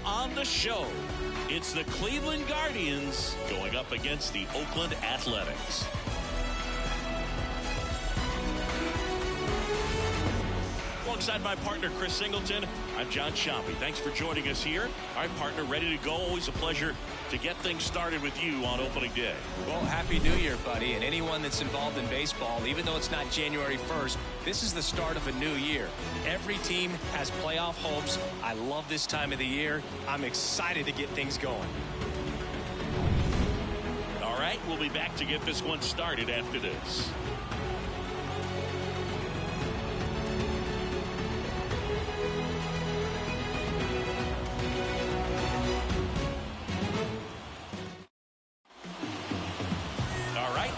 on the show. It's the Cleveland Guardians going up against the Oakland Athletics. Alongside my partner, Chris Singleton, I'm John Chompy. Thanks for joining us here. All right, partner, ready to go. Always a pleasure to get things started with you on opening day. Well, Happy New Year, buddy. And anyone that's involved in baseball, even though it's not January 1st, this is the start of a new year. Every team has playoff hopes. I love this time of the year. I'm excited to get things going. All right, we'll be back to get this one started after this.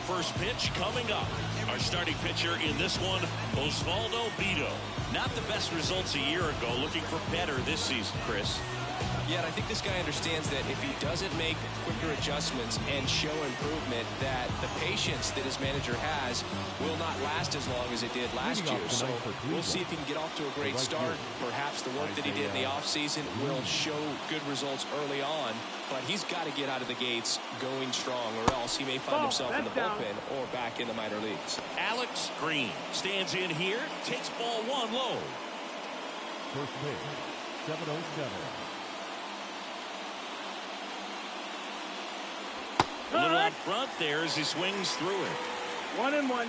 First pitch coming up. Our starting pitcher in this one, Osvaldo Bido. Not the best results a year ago. Looking for better this season, Chris. Yeah, and I think this guy understands that if he doesn't make quicker adjustments and show improvement, that the patience that his manager has will not last as long as it did last year. So we'll see if he can get off to a great start. Perhaps the work that he did in the offseason will show good results early on, but he's got to get out of the gates going strong, or else he may find himself in the bullpen or back in the minor leagues. Alex Green stands in here, takes ball one low. First pitch, 7:07. A little out front there as he swings through it. 1-1.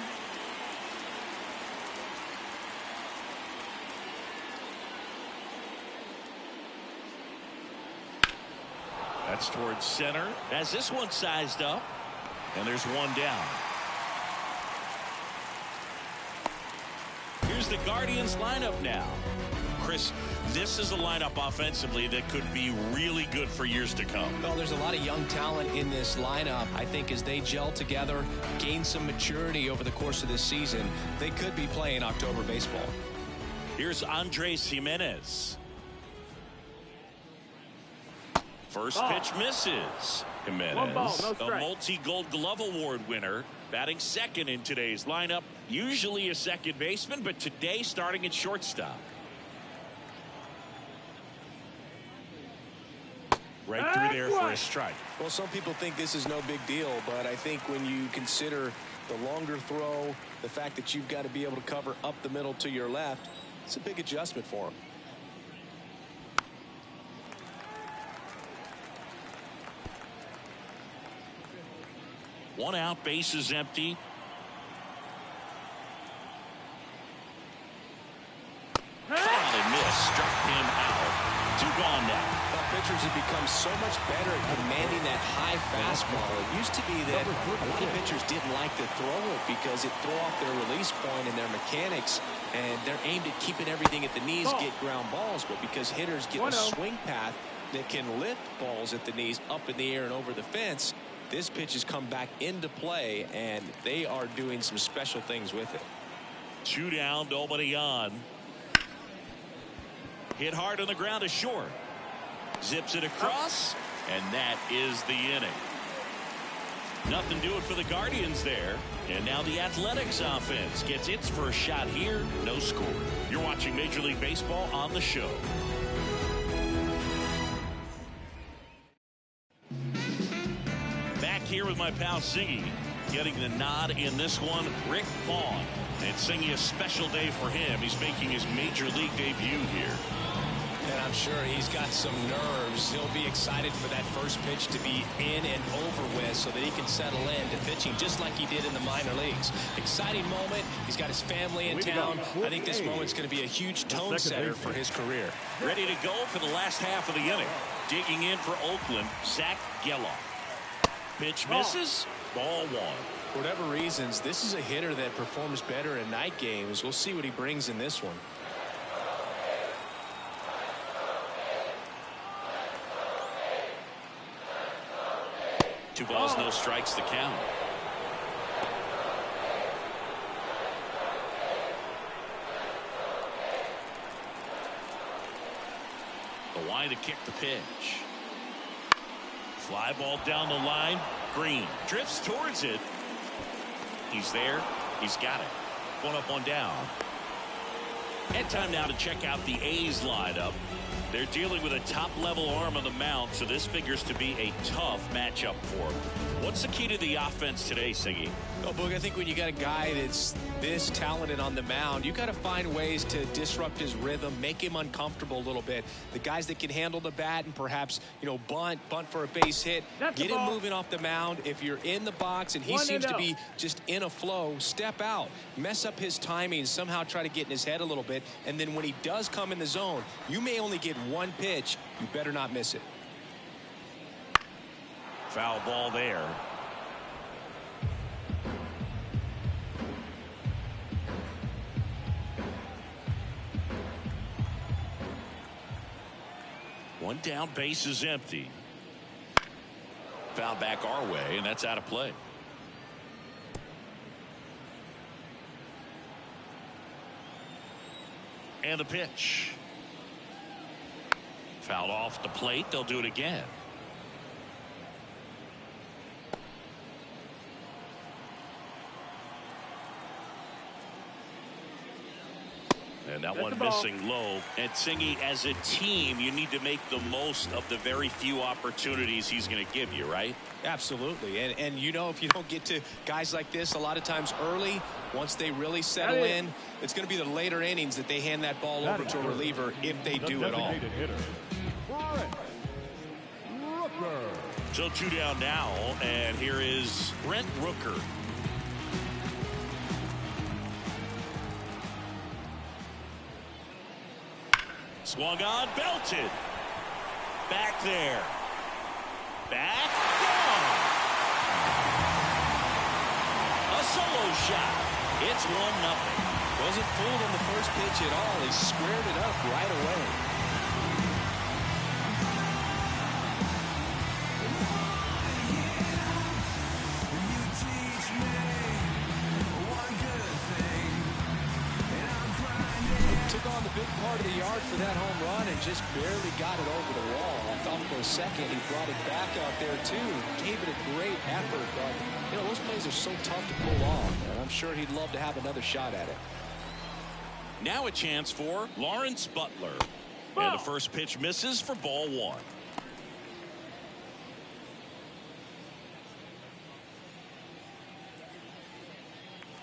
That's towards center. As this one sized up, and there's one down. Here's the Guardians lineup now. Chris, this is a lineup offensively that could be really good for years to come. Well, there's a lot of young talent in this lineup. I think as they gel together, gain some maturity over the course of this season, they could be playing October baseball. Here's Andres Jimenez. First pitch misses. Jimenez, a multi-Gold Glove Award winner, batting second in today's lineup. Usually a second baseman, but today starting at shortstop. Right through there for a strike. Well, some people think this is no big deal, but I think when you consider the longer throw, the fact that you've got to be able to cover up the middle to your left, it's a big adjustment for him. One out, base is empty. Solid miss, struck him out. Two gone now. Pitchers have become so much better at commanding that high fastball. It used to be that a lot of pitchers didn't like to throw it because it threw off their release point and their mechanics, and they're aimed at keeping everything at the knees, get ground balls. But because hitters get a swing path that can lift balls at the knees up in the air and over the fence, this pitch has come back into play, and they are doing some special things with it. Two down, nobody on. Hit hard on the ground to short. Zips it across, and that is the inning. Nothing doing for the Guardians there. And now the Athletics offense gets its first shot here. No score. You're watching Major League Baseball on the show. Back here with my pal Siggy. Getting the nod in this one, Rick Vaughn. And Siggy, a special day for him. He's making his Major League debut here. And I'm sure he's got some nerves. He'll be excited for that first pitch to be in and over with so that he can settle into pitching just like he did in the minor leagues. Exciting moment. He's got his family in town. I think this moment's going to be a huge tone setter for his career. Ready to go for the last half of the inning. Digging in for Oakland, Zach Geloff. Pitch misses. Ball one. For whatever reasons, this is a hitter that performs better in night games. We'll see what he brings in this one. Two balls, no strikes, the count. The line to kick the pitch. Fly ball down the line. Green drifts towards it. He's there. He's got it. One up, one down. And time now to check out the A's lineup. They're dealing with a top-level arm on the mound, so this figures to be a tough matchup for them. What's the key to the offense today, Siggy? Well, Boog, I think when you got a guy that's this talented on the mound, you got to find ways to disrupt his rhythm, make him uncomfortable a little bit. The guys that can handle the bat and perhaps, bunt for a base hit, get him moving off the mound. If you're in the box and he seems to be just in a flow, step out, mess up his timing, somehow try to get in his head a little bit. And then when he does come in the zone, you may only get one pitch. You better not miss it. Foul ball there. One down, base is empty. Foul back our way, and that's out of play. And the pitch. Fouled off the plate. They'll do it again. And that one missing low. And Singy, as a team, you need to make the most of the very few opportunities he's going to give you, right? Absolutely. And if you don't get to guys like this a lot of times early, once they really settle in, it's going to be the later innings that they hand that ball over to a reliever if they do at all. So 2 down now, and here is Brent Rooker. Swung on, belted. Back there. Back, gone. A solo shot. It's 1-0. Wasn't fooled on the first pitch at all. He squared it up right away. Took on the big part of the yard for that home run and just barely got it over the wall. I thought for a second he brought it back out there too. Gave it a great effort, but those plays are so tough to pull off, and I'm sure he'd love to have another shot at it. Now a chance for Lawrence Butler. And the first pitch misses for ball 1.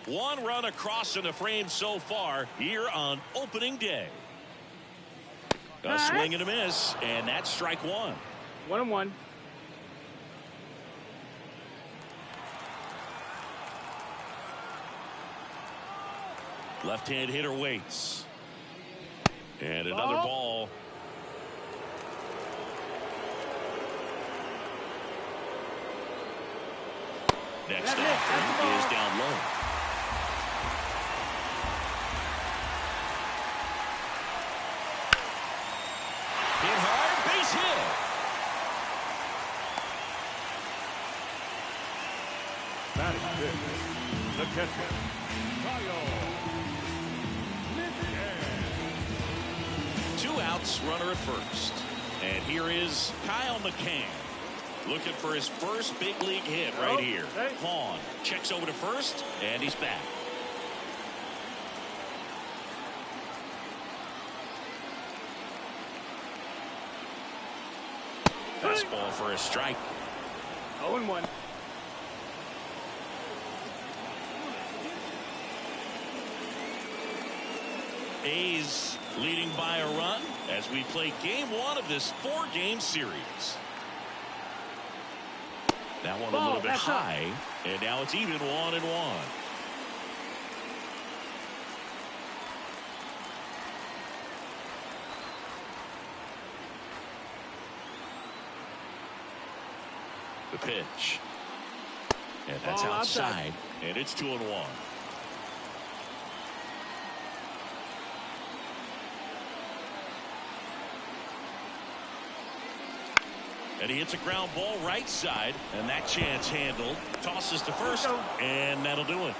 One run across in the frame so far here on opening day. A swing and a miss, and that's strike 1. 1-1. Left-hand hitter waits. And another ball. Next offering is down low. Hit hard, base hit. Batting fifth, the catcher, Kyle. 2 outs, runner at first. And here is Kyle McCann looking for his first big league hit right here. Vaughn checks over to first, and he's back. Fastball for a strike. 0-1. A's leading by a run as we play game 1 of this 4-game series. That one a little bit high, and now it's even 1-1. The pitch. And that's outside, and it's 2-1. And he hits a ground ball right side, and that chance handled. Tosses to first, and that'll do it.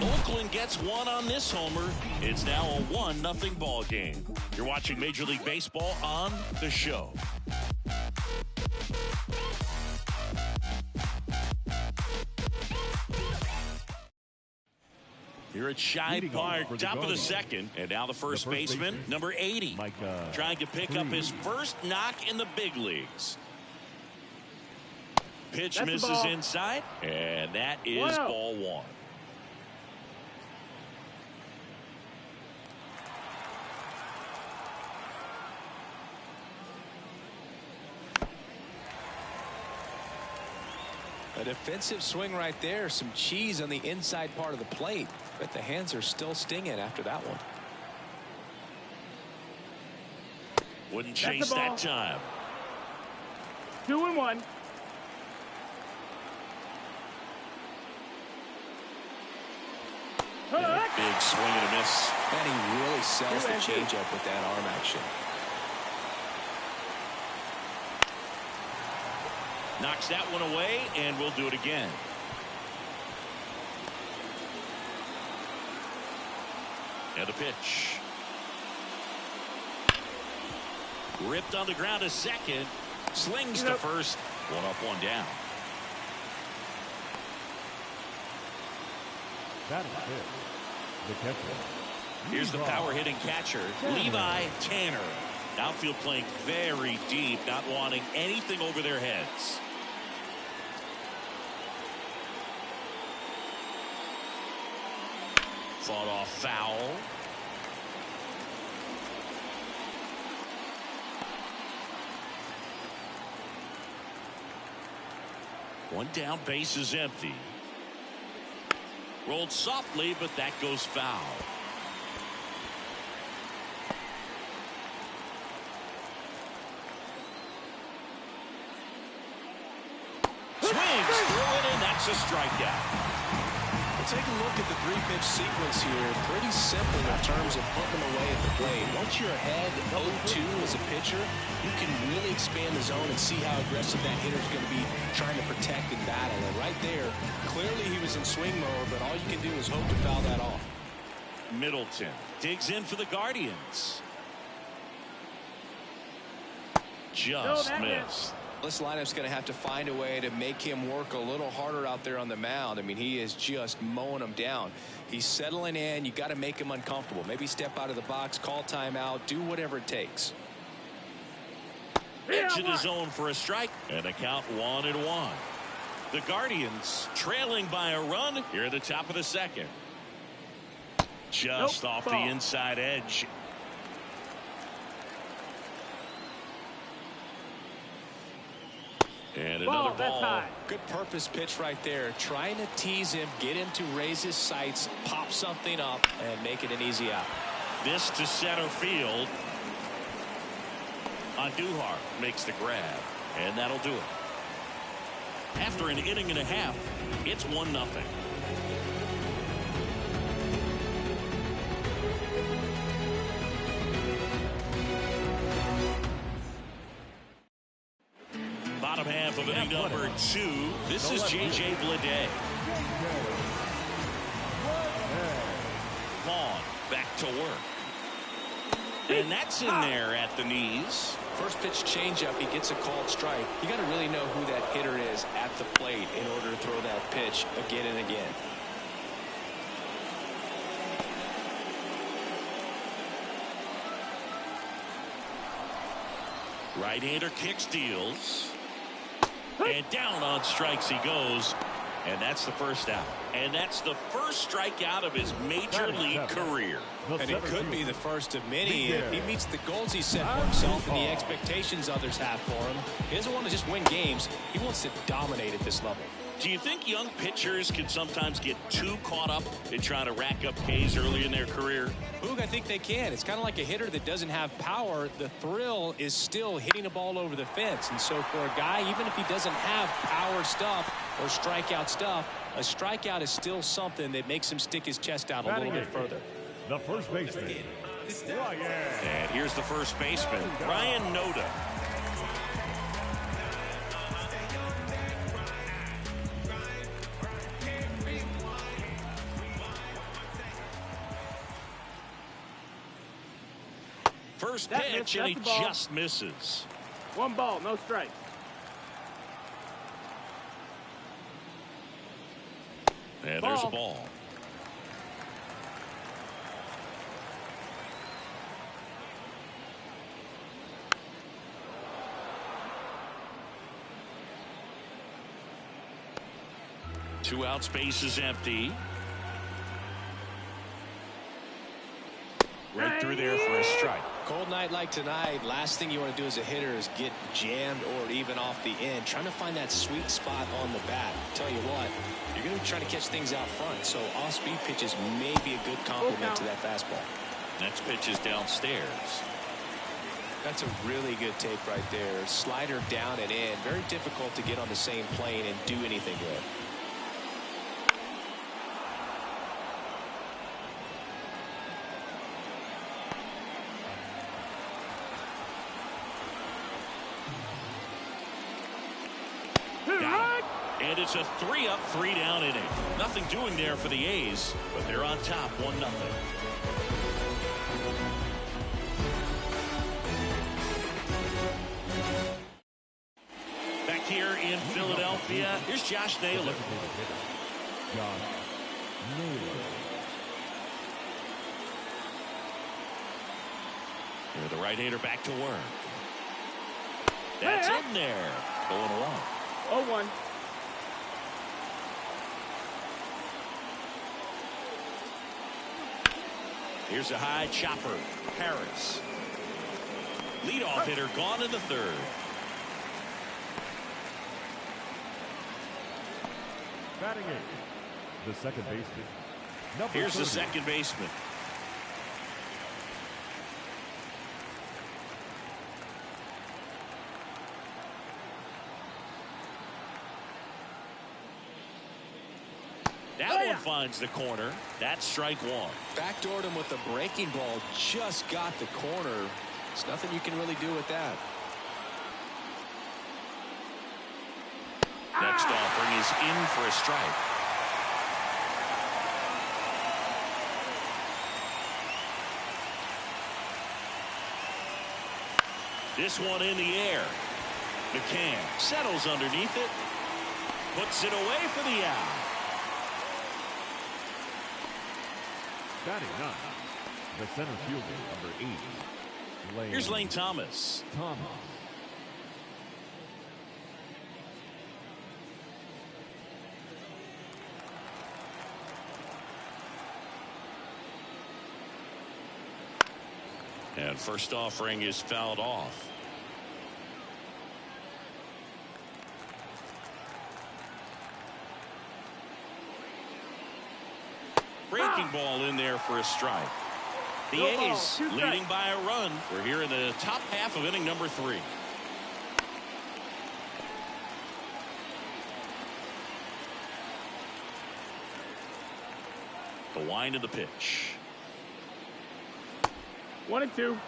Oakland gets 1 on this homer. It's now a 1-0 ball game. You're watching Major League Baseball on The Show. Here at Shide Park, top of the second. And now the first baseman, number 80. Trying to pick up his first knock in the big leagues. Pitch misses inside, and that is ball one. A defensive swing right there. Some cheese on the inside part of the plate. But the hands are still stinging after that one. Wouldn't chase that time. 2-1. Big swing and a miss. And he really sells the changeup with that arm action. Knocks that one away, and we'll do it again. And a pitch. Ripped on the ground to second. Slings to first. One up, one down. That is it. The catcher. Here's the power hitting catcher, Levi Tanner. Outfield playing very deep, not wanting anything over their heads. Fought off foul. One down, base is empty. Rolled softly, but that goes foul. Swings through it, and that's a strikeout. Take a look at the three-pitch sequence here. Pretty simple in terms of putting them away at the plate. Once you're ahead 0-2 as a pitcher, you can really expand the zone and see how aggressive that hitter is going to be trying to protect and battle. And right there, clearly he was in swing mode, but all you can do is hope to foul that off. Middleton digs in for the Guardians. Just missed. This lineup's going to have to find a way to make him work a little harder out there on the mound. I mean, he is just mowing them down. He's settling in. You got to make him uncomfortable. Maybe step out of the box, call timeout, do whatever it takes. Edge of the zone for a strike, and a count 1-1. The Guardians trailing by a run here at the top of the second. Just off the inside edge. And another ball. Good purpose pitch right there. Trying to tease him, get him to raise his sights, pop something up, and make it an easy out. This to center field. Andujar makes the grab, and that'll do it. After an inning and a half, it's 1-0. Bottom half of inning number 2. This is J.J. Bleday. Vaughn back to work. And that's in there at the knees. First pitch changeup, he gets a called strike. You got to really know who that hitter is at the plate in order to throw that pitch again and again. Right-hander kick steals. And down on strikes he goes. And that's the first out. And that's the first strikeout of his major league career. And it could be the first of many if he meets the goals he set for himself and the expectations others have for him. He doesn't want to just win games. He wants to dominate at this level. Do you think young pitchers can sometimes get too caught up in trying to rack up Ks early in their career? Boog, I think they can. It's kind of like a hitter that doesn't have power. The thrill is still hitting a ball over the fence. And so for a guy, even if he doesn't have power stuff or strikeout stuff, a strikeout is still something that makes him stick his chest out a little bit further. The first baseman. And here's the first baseman, Ryan Noda. First pitch, and he just misses. 1 ball, no strike. And there's a ball. Two outs, base is empty. Right through there for a strike. Cold night like tonight, last thing you want to do as a hitter is get jammed or even off the end. Trying to find that sweet spot on the bat. Tell you what, you're going to be trying to catch things out front, so off-speed pitches may be a good complement to that fastball. Next pitch is downstairs. That's a really good take right there. Slider down and in. Very difficult to get on the same plane and do anything with. And it's a 3-up, 3-down inning. Nothing doing there for the A's, but they're on top 1-0. Back here in Philadelphia, here's Josh Naylor. Here, the right-hander back to work. That's in there. 0-1. 0-1. Here's a high chopper. Harris. Leadoff hitter gone in the third. Batting eighth, the second baseman. Here's the second baseman. That one finds the corner. That's strike one. Backdoored him with a breaking ball. Just got the corner. There's nothing you can really do with that. Next offering is in for a strike. This one in the air. Ncaa settles underneath it. Puts it away for the out. Batting ninth, the center fielder, number 8. Here's Lane Thomas. And first offering is fouled off. Breaking ball in there for a strike. The A's leading by a run. We're here in the top half of inning number 3. The wind of the pitch. 1-2.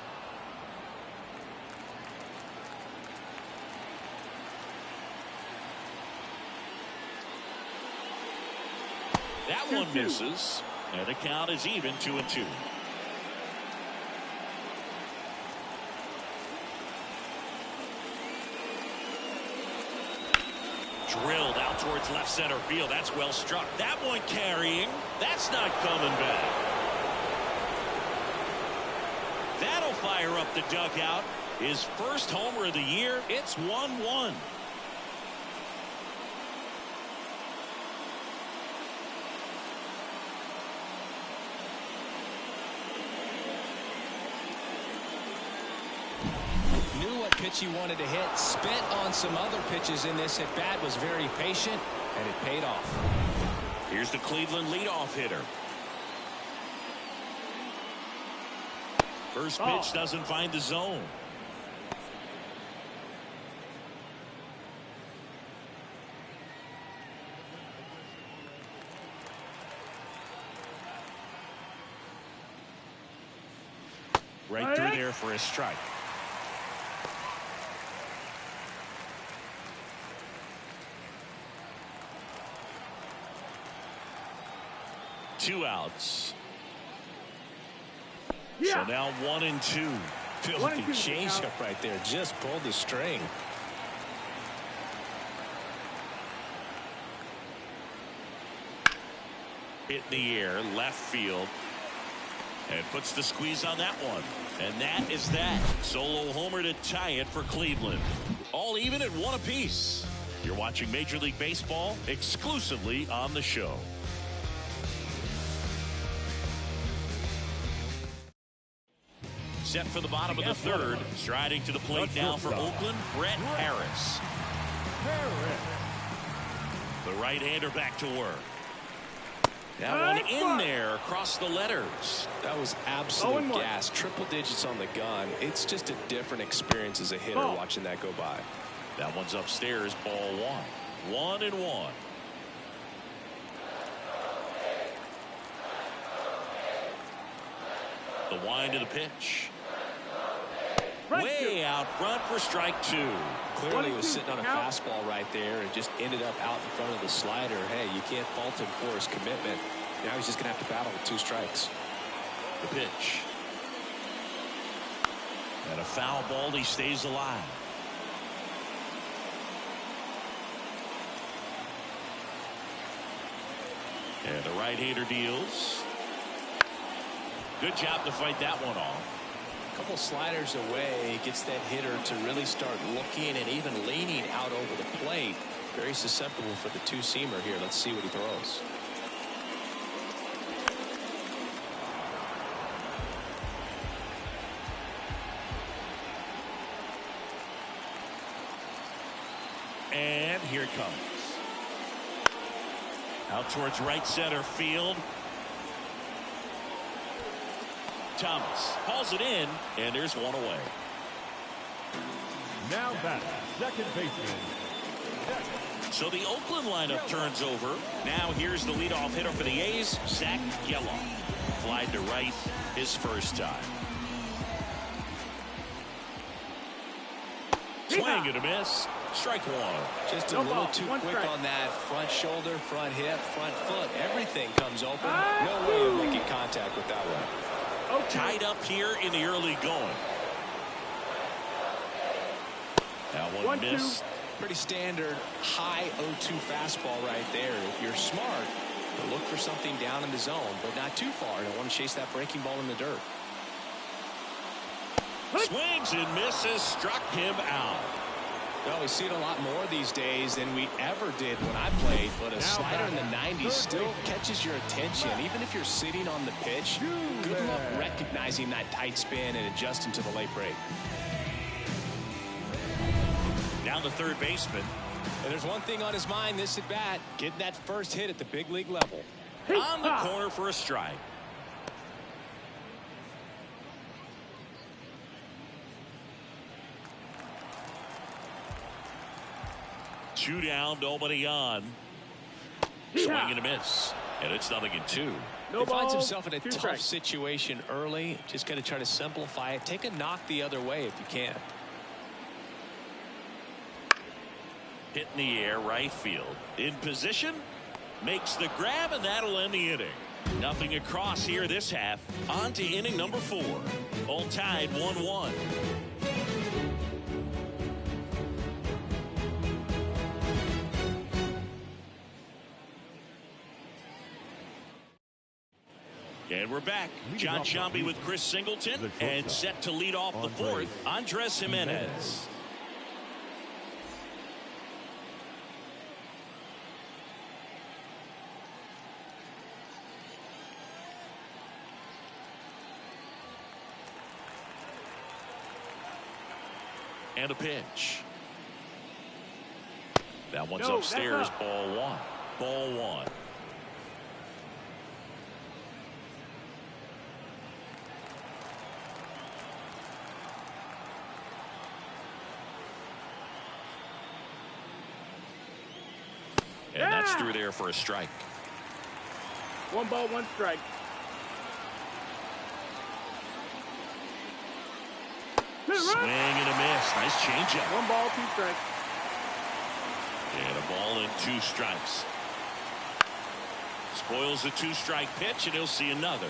That one misses. And the count is even 2-2. Drilled out towards left center field. That's well struck. That one carrying. That's not coming back. That'll fire up the dugout. His first homer of the year. It's 1-1. Pitch he wanted to hit, spent on some other pitches in this at bat, was very patient, and it paid off. Here's the Cleveland leadoff hitter. First pitch doesn't find the zone. Right through there for a strike. Two outs. So now 1-2. Filthy changeup right there. Just pulled the string. Hit in the air, left field. And puts the squeeze on that one. And that is that. Solo homer to tie it for Cleveland. All even at 1 apiece. You're watching Major League Baseball exclusively on the show. Set for the bottom of the third. Striding to the plate now for Oakland, Brett Harris. The right-hander back to work. That one in there across the letters. That was absolute gas. Triple digits on the gun. It's just a different experience as a hitter watching that go by. That one's upstairs, ball one. 1-1. The wind of the pitch. Way out front for strike two. Clearly was sitting on a fastball right there and just ended up out in front of the slider. Hey, you can't fault him for his commitment. Now he's just going to have to battle with 2 strikes. The pitch. And a foul ball, he stays alive. And the right-hander deals. Good job to fight that one off. A couple sliders away, gets that hitter to really start looking and even leaning out over the plate. Very susceptible for the two-seamer here. Let's see what he throws. And here it comes. Out towards right center field. Thomas hauls it in, and there's one away. Now back, second baseman. So the Oakland lineup turns over. Now here's the leadoff hitter for the A's, Zach Gelof. Flied to right his first time. Swing and a miss. Strike one. Just a little too quick on that front shoulder, front hip, front foot. Everything comes open. No way of making contact with that one. Tied up here in the early going. That one missed. Pretty standard high 0-2 fastball right there. If you're smart, you'll look for something down in the zone, but not too far. Don't want to chase that breaking ball in the dirt. Swings and misses. Struck him out. Well, we see it a lot more these days than we ever did when I played, but a slider in the 90s still catches your attention. Even if you're sitting on the pitch, good luck recognizing that tight spin and adjusting to the late break. Now the third baseman. And there's one thing on his mind this at bat, getting that first hit at the big league level. On the corner for a strike. Two down, nobody on. Swing and a miss. And it's 0-2. He finds himself in a tough situation early. Just got to try to simplify it. Take a knock the other way if you can. Hit in the air, right field. In position. Makes the grab, and that'll end the inning. Nothing across here this half. On to inning number 4. All tied 1-1. And we're back. John Shambi with Chris Singleton, and set to lead off the fourth, Andres Jimenez. And a pitch. That one's upstairs, ball one. Ball one. And that's through there for a strike. 1 ball, 1 strike. Swing and a miss. Nice changeup. 1 ball, 2 strikes. And a ball and 2 strikes. Spoils the 2-strike pitch, and he'll see another.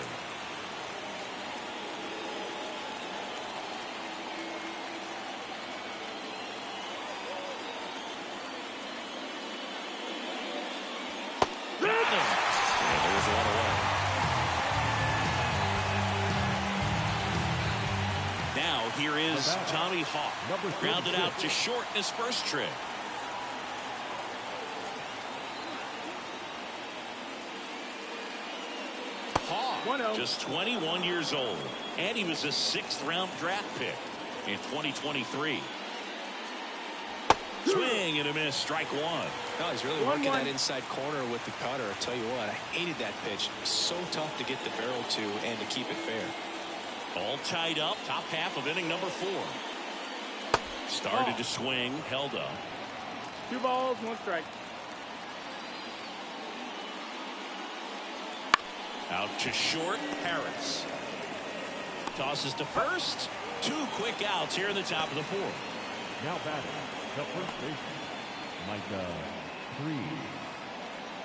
Here is Tommy Hawk, grounded out to short in his first trip. 1-0. Just 21 years old, and he was a 6th-round draft pick in 2023. Swing and a miss, strike one. No, he's really working that inside corner with the cutter. I'll tell you what, I hated that pitch. It was so tough to get the barrel to and to keep it fair. All tied up, top half of inning number 4. Started to swing, held up. 2 balls, 1 strike. Out to short, Harris. Tosses to first. 2 quick outs here in the top of the 4th. Now batting, the first baseman, Ncaa.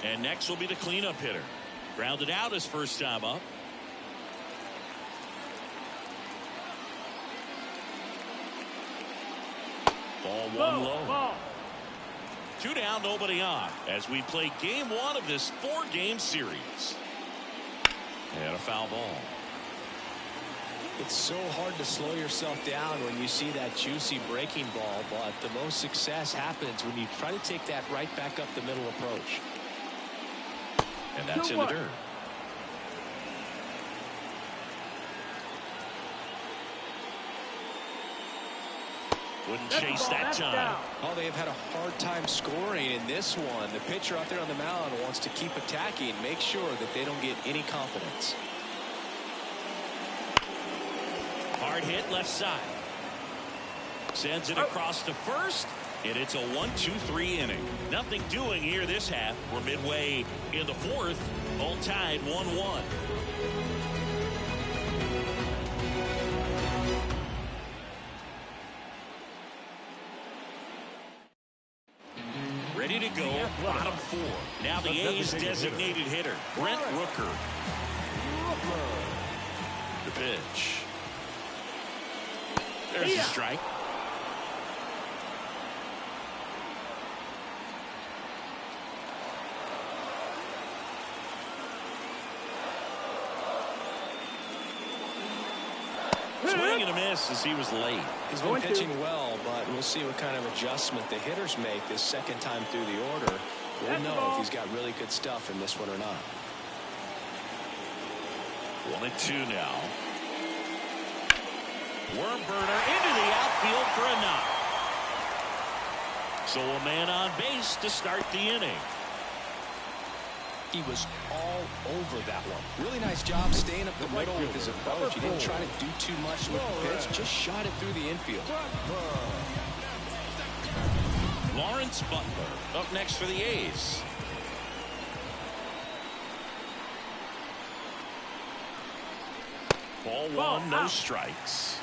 And next will be the cleanup hitter. Grounded out his first time up. Ball 1 low. Ball. 2 down, nobody on, as we play game 1 of this 4-game series. And a foul ball. It's so hard to slow yourself down when you see that juicy breaking ball, but the most success happens when you try to take that right back up the middle approach. And that's in the dirt. Wouldn't chase that time. Oh, they have had a hard time scoring in this one. The pitcher out there on the mound wants to keep attacking, make sure that they don't get any confidence. Hard hit left side. Sends it across to first, and it's a 1-2-3 inning. Nothing doing here this half. We're midway in the 4th, all tied 1-1. Ready to go, bottom 4. Now the A's designated hitter, Brent Rooker. The pitch. There's a strike. Swing and a miss as he was late. He's been pitching well, but we'll see what kind of adjustment the hitters make this second time through the order. We'll know if he's got really good stuff in this one or not. 1-2 now. Worm burner into the outfield for a knock. So a man on base to start the inning. He was all over that one. Really nice job staying up the middle with his approach. He didn't try to do too much with the pitch, just shot it through the infield. Lawrence Butler up next for the A's. Ball 1, no strikes.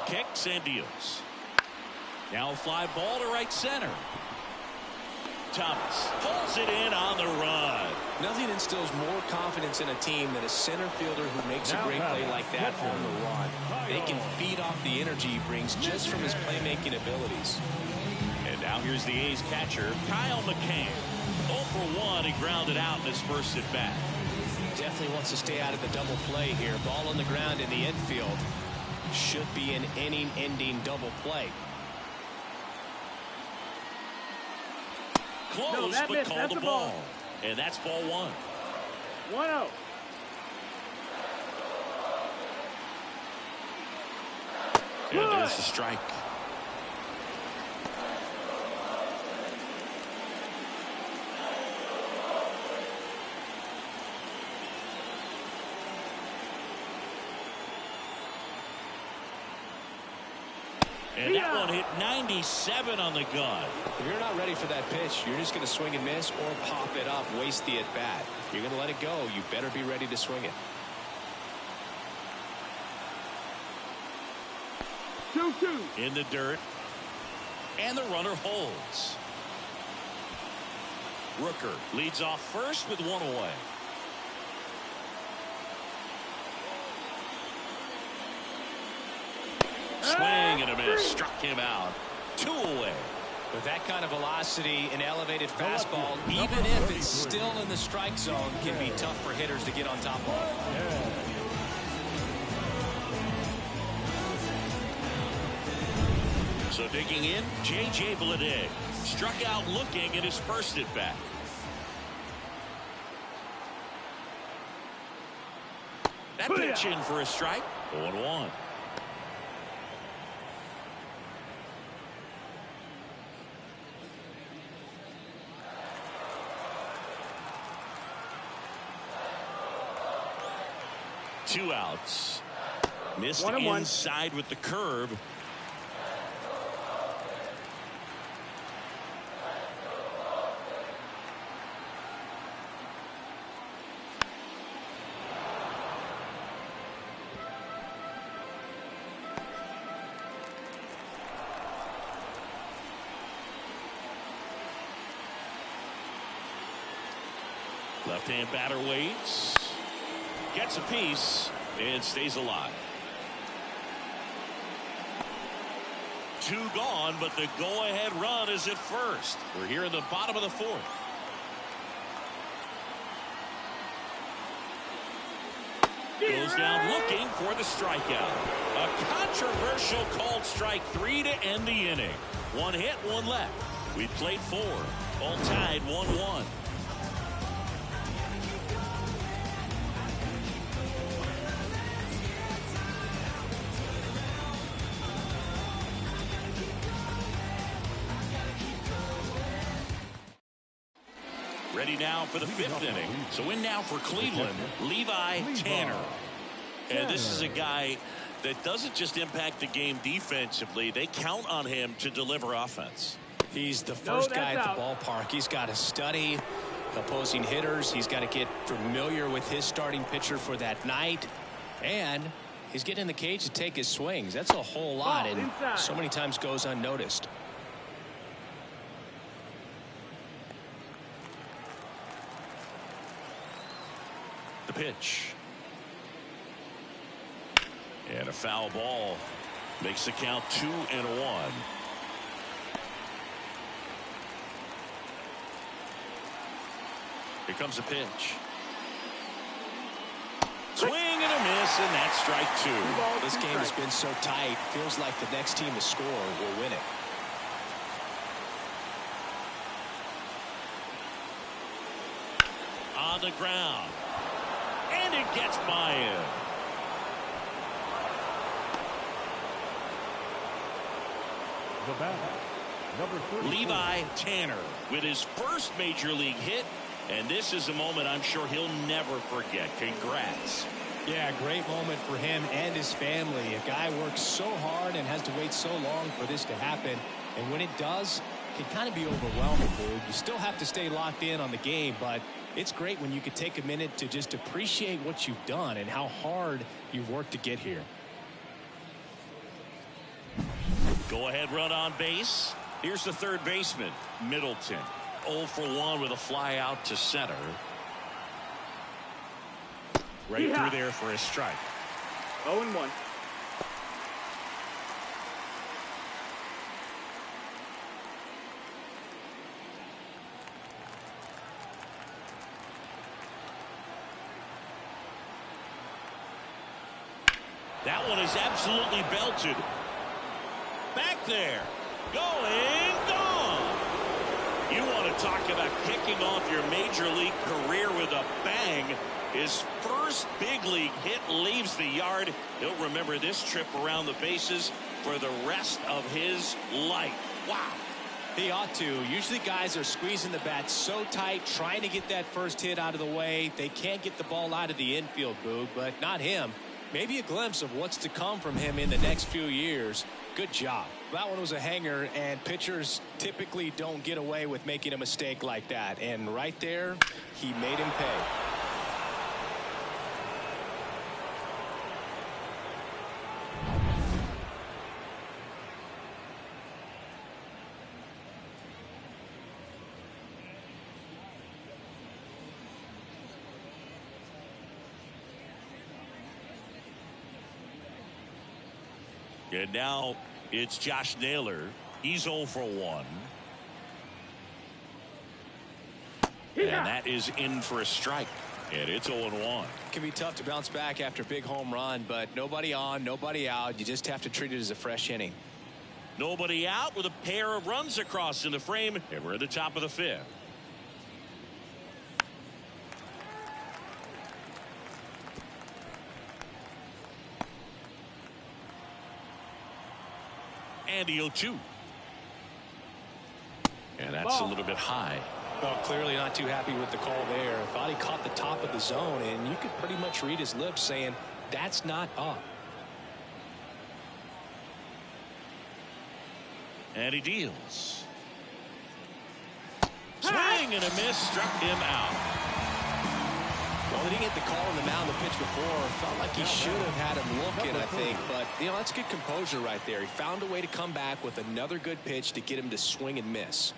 Kicks and deals. Now a fly ball to right center. Thomas pulls it in on the run. Nothing instills more confidence in a team than a center fielder who makes a great play like that on the run. They can feed off the energy he brings just from his playmaking abilities. And now here's the A's catcher, Kyle McCann. 0 for 1, he grounded out in his first at bat. Definitely wants to stay out of the double play here. Ball on the ground in the infield. Should be an inning-ending double play. Close, but called the ball. And that's ball 1. 1-0. And there's the strike. And that one hit 97 on the gun. If you're not ready for that pitch, you're just going to swing and miss or pop it up, waste the at-bat. You're going to let it go. You better be ready to swing it. 2-2. In the dirt. And the runner holds. Rooker leads off first with 1 away. Swing and a miss. Struck him out. 2 away. With that kind of velocity, an elevated fastball, even if it's still in the strike zone, can be tough for hitters to get on top of. So digging in, J.J. Bleday struck out looking at his first at bat. That pitch in for a strike. 0-1. Two outs. Missed inside with the curve. Left-hand batter waits. Gets a piece and stays alive. Two gone, but the go-ahead run is at first. We're here in the bottom of the fourth. Goes down looking for the strikeout. A controversial called strike 3 to end the inning. One hit, one left. We played 4. All tied 1-1. Ready now for the 5th inning. So in now for Cleveland, Levi Tanner. And this is a guy that doesn't just impact the game defensively. They count on him to deliver offense. He's the first guy at the ballpark. He's got to study opposing hitters. He's got to get familiar with his starting pitcher for that night. And he's getting in the cage to take his swings. That's a whole lot, and so many times goes unnoticed. The pitch. And a foul ball. Makes the count 2-1. Here comes a pitch. Swing and a miss, and that's strike 2. This game has been so tight. Feels like the next team to score will win it. On the ground. And it gets by him. The batter, number 34. Levi Tanner with his first major league hit. And this is a moment I'm sure he'll never forget. Congrats. Yeah, great moment for him and his family. A guy works so hard and has to wait so long for this to happen. And when it does, it can kind of be overwhelming, dude. You still have to stay locked in on the game, but it's great when you could take a minute to just appreciate what you've done and how hard you've worked to get here. Go ahead run on base. Here's the third baseman, Middleton. 0 for 1 with a fly out to center. Right through there for a strike. 0-1. That one is absolutely belted. Back there. Going, gone. You want to talk about kicking off your major league career with a bang. His first big league hit leaves the yard. He'll remember this trip around the bases for the rest of his life. Wow. He ought to. Usually guys are squeezing the bat so tight, trying to get that first hit out of the way. They can't get the ball out of the infield, Boog, but not him. Maybe a glimpse of what's to come from him in the next few years. Good job. That one was a hanger, and pitchers typically don't get away with making a mistake like that. And right there, he made him pay. And now it's Josh Naylor. He's 0 for 1. And that is in for a strike. And it's 0-1. It can be tough to bounce back after a big home run, but nobody on, nobody out. You just have to treat it as a fresh inning. Nobody out with a pair of runs across in the frame, and we're at the top of the fifth. And the 0-2. And that's a little bit high. Well, clearly not too happy with the call there. Thought he caught the top of the zone, and you could pretty much read his lips saying, that's not up. And he deals. Swing and a miss, struck him out. Well, he didn't get the call on the mound the pitch before. Felt like he should have had him looking, I think. But, you know, that's good composure right there. He found a way to come back with another good pitch to get him to swing and miss.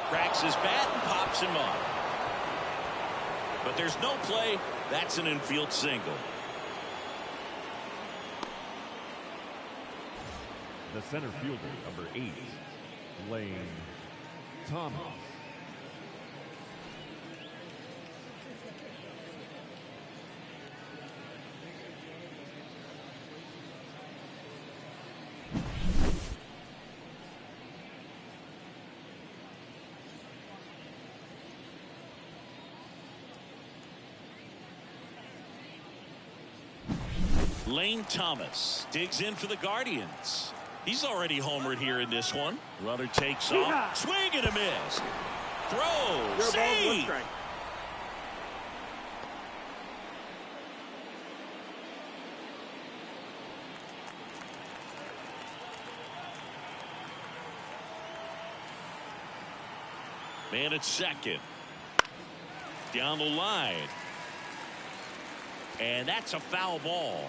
Cracks his bat and pops him up. But there's no play. That's an infield single. The center fielder, number 8, Lane Thomas. Lane Thomas digs in for the Guardians. He's already homered here in this one. Runner takes off. Swing and a miss. Throw. See. Man at second. Down the line. And that's a foul ball.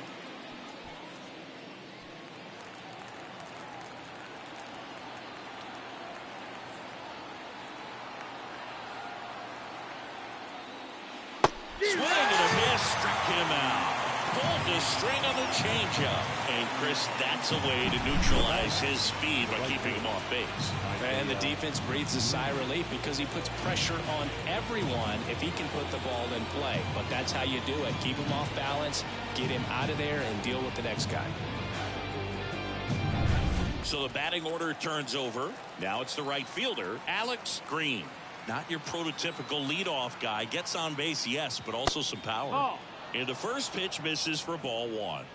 Swing and a miss, struck him out. Pulled the string on the changeup. And Chris, that's a way to neutralize his speed by keeping him off base. And the defense breathes a sigh of relief because he puts pressure on everyone if he can put the ball in play. But that's how you do it. Keep him off balance, get him out of there, and deal with the next guy. So the batting order turns over. Now it's the right fielder, Alex Green. Not your prototypical leadoff guy. Gets on base, yes, but also some power. Oh. And the first pitch misses for ball one.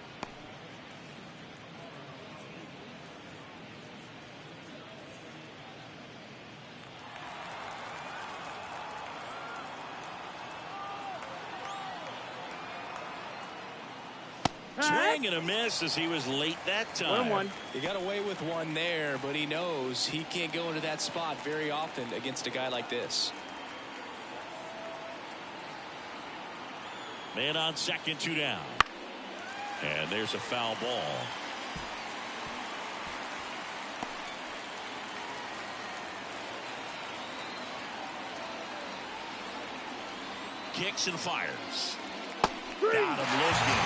Swing and a miss as he was late that time. 1-1. He got away with one there, but he knows he can't go into that spot very often against a guy like this. Man on second, 2 down. And there's a foul ball. Kicks and fires. Got him looking.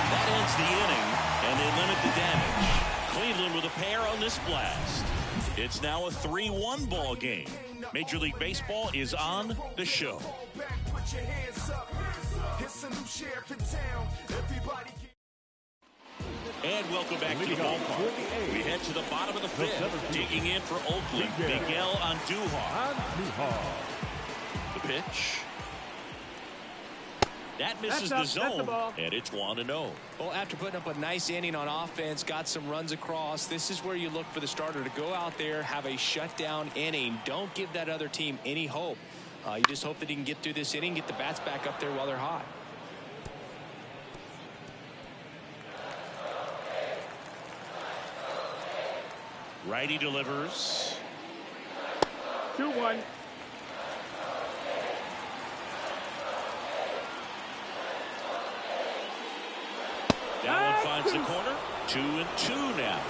That ends the inning, and they limit the damage. Cleveland with a pair on this blast. It's now a 3-1 ball game. Major League Baseball is on the show. And welcome back to the ballpark. We head to the bottom of the fifth. Digging in for Oakland, Miguel Andujar. The pitch. That misses the zone, and it's 1-0. Well, after putting up a nice inning on offense, got some runs across, this is where you look for the starter to go out there, have a shutdown inning. Don't give that other team any hope. You just hope that he can get through this inning, get the bats back up there while they're hot. Righty delivers. 2-1. That one finds the corner. 2-2 now.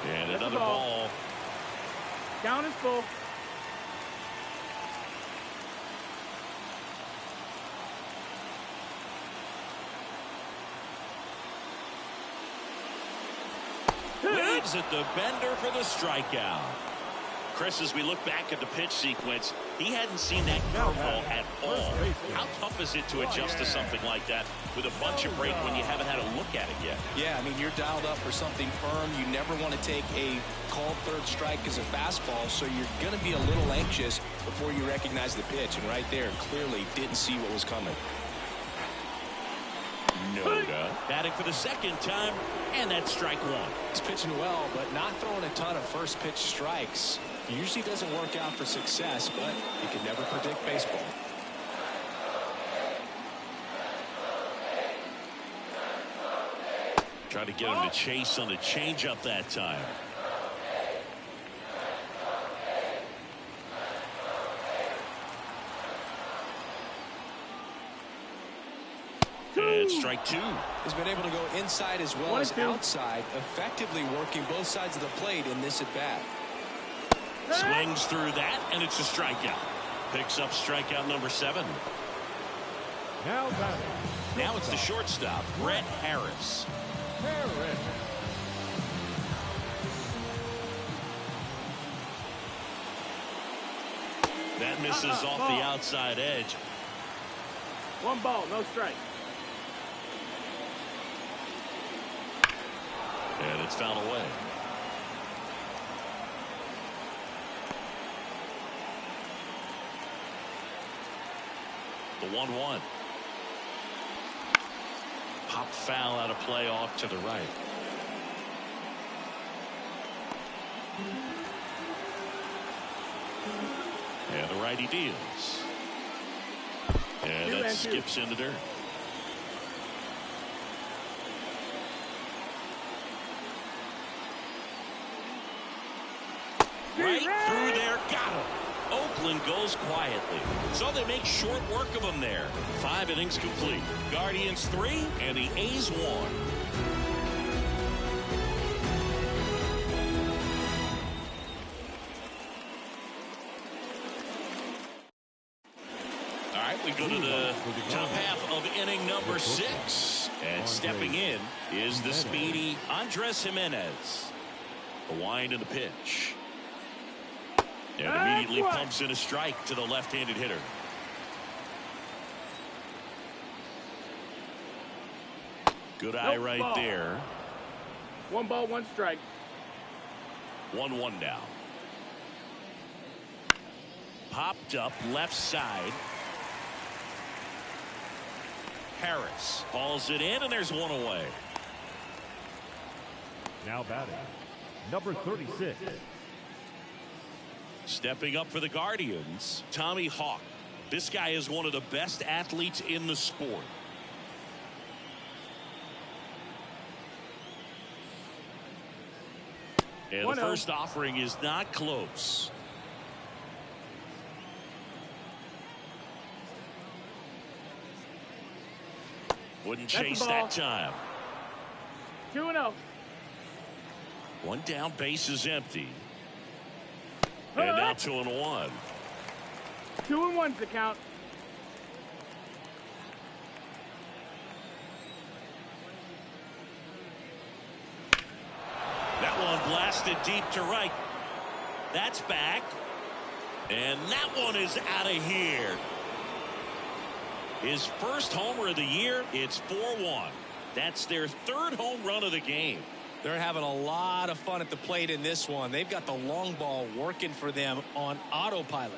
And another ball. Count is full. Leads at the bender for the strikeout. Chris, as we look back at the pitch sequence, he hadn't seen that curveball at all. How tough is it to adjust to something like that with a bunch of break when you haven't had a look at it yet? Yeah, I mean, you're dialed up for something firm. You never want to take a called third strike as a fastball, so you're going to be a little anxious before you recognize the pitch. And right there, clearly didn't see what was coming. Ncaa batting for the second time, and that's strike one. He's pitching well, but not throwing a ton of first pitch strikes. Usually doesn't work out for success, but you can never predict baseball. Trying to get him to chase on the changeup that time. And strike two. He's been able to go inside as well as outside, effectively working both sides of the plate in this at-bat. Swings through that, and it's a strikeout. Picks up strikeout number 7. Now it's the shortstop, Brett Harris. That misses off the outside edge. 1 ball, no strike. And it's fouled away. The 1-1. Pop foul out of play off to the right. And the righty deals. And that skips in the dirt. Right through there, got him. Oakland goes quietly, so they make short work of him there. 5 innings complete. Guardians 3 and the A's 1. All right, we go to the top half of inning number 6, and stepping in is the speedy Andres Jimenez. The wind of the pitch. And immediately pumps in a strike to the left-handed hitter. Good eye right there. 1 ball, 1 strike. 1-1 now. Popped up left side. Harris balls it in, and there's 1 away. Now batting, number 36. Stepping up for the Guardians, Tommy Hawk. This guy is one of the best athletes in the sport. And the first offering is not close. Wouldn't chase that time. 2-0. 1 down, base is empty. And now 2-1. 2-1's the count. That one blasted deep to right. That's back. And that one is out of here. His first homer of the year. It's 4-1. That's their 3rd home run of the game. They're having a lot of fun at the plate in this one. They've got the long ball working for them on autopilot.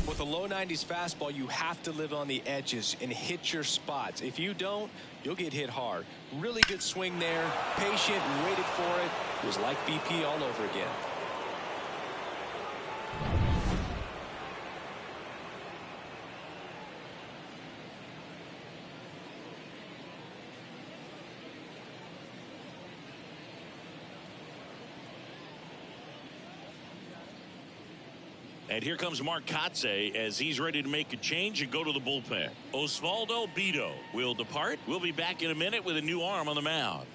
With a low 90s fastball, you have to live on the edges and hit your spots. If you don't, you'll get hit hard. Really good swing there. Patient, waited for it. It was like BP all over again. And here comes Ncaa as he's ready to make a change and go to the bullpen. Osvaldo Bido will depart. We'll be back in a minute with a new arm on the mound.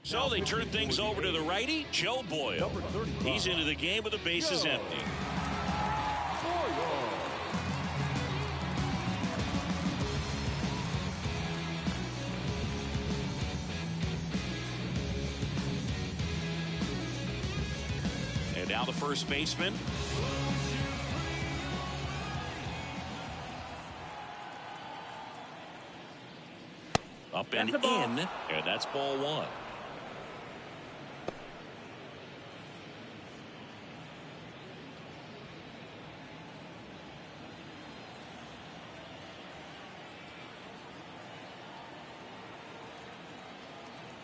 So they turn things over to the righty, Joe Boyle. He's into the game with the bases empty. And now the first baseman. Up and in, and that's ball one.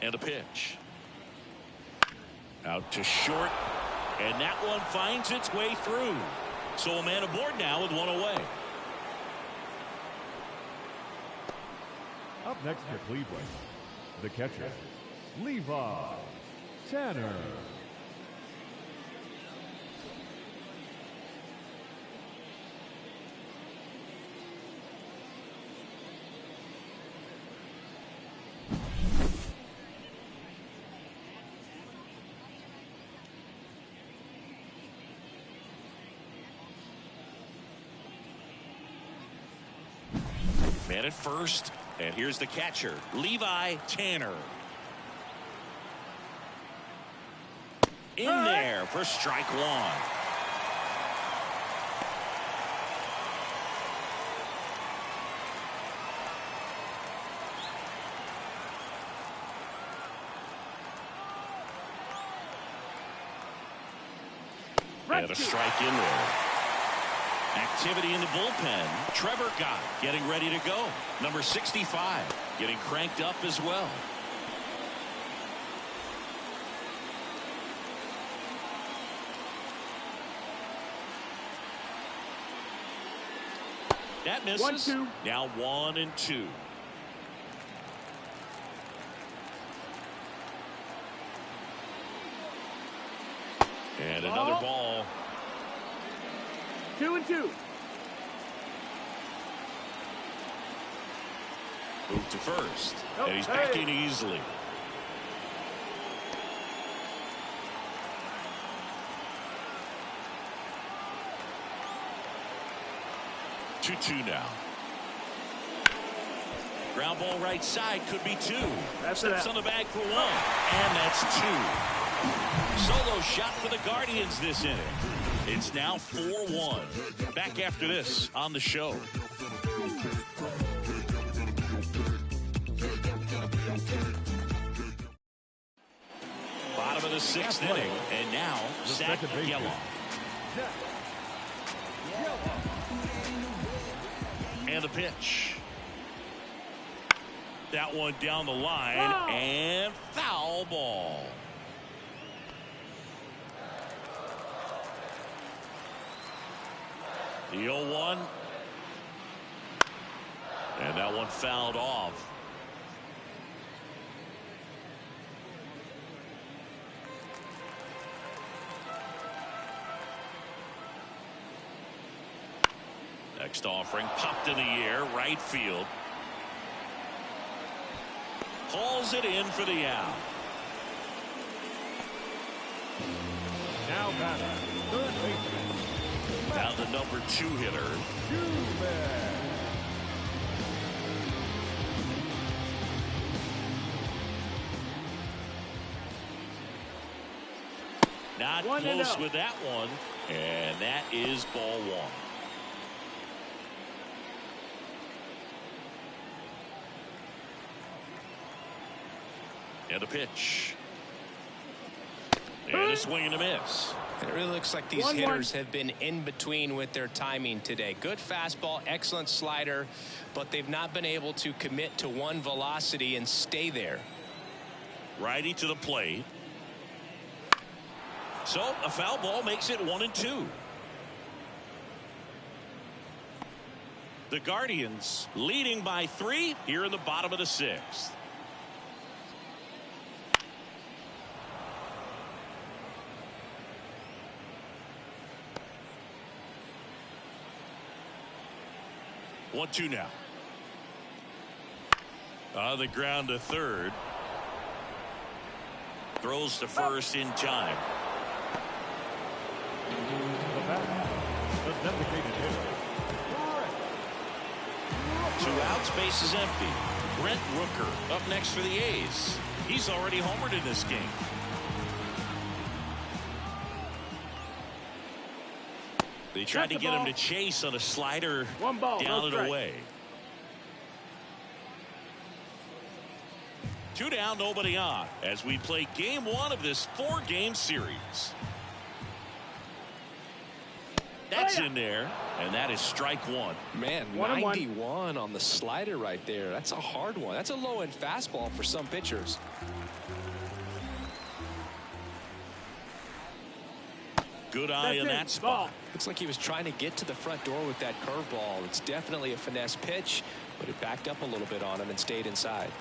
And a pitch. Out to short. And that one finds its way through. So a man aboard now with one away. Up next for Cleveland, the catcher, Levi Tanner. Man at first, and here's the catcher, Levi Tanner. In there for strike one. And a strike in there. Activity in the bullpen. Trevor Gott getting ready to go. Number 65 getting cranked up as well. That misses. 1-2. Now 1-2. And another ball. 2-2. Move to first. And he's back in easily. Two now. Ground ball right side, could be two. Steps on the bag for one. And that's two. Solo shot for the Guardians this inning. It's now 4-1. Back after this on the show. Bottom of the sixth inning. And now Zach Geloff. And the pitch. That one down the line. And foul ball. The 0-1. And that one fouled off. Next offering popped in the air, right field. Hauls it in for the out. Now batting, third baseman. Now the number 2 hitter. Not close with that one. And that is ball one. And a pitch. And a swing and a miss. It really looks like these hitters have been in between with their timing today. Good fastball, excellent slider, but they've not been able to commit to one velocity and stay there. Righty to the plate. So a foul ball makes it 1-2. The Guardians leading by 3 here in the bottom of the 6th. One, two now. On the ground to third. Throws to first in time. The batter, the designated hitter. 2 outs, base is empty. Brent Rooker up next for the A's. He's already homered in this game. They tried to get him to chase on a slider. 1 ball, down no and strike. away. 2 down, nobody on, as we play game 1 of this 4-game series. That's in there, and that is strike 1. Man, 91 on the slider right there. That's a hard one. That's a low-end fastball for some pitchers. Good eye in that spot. Looks like he was trying to get to the front door with that curveball. It's definitely a finesse pitch, but it backed up a little bit on him and stayed inside.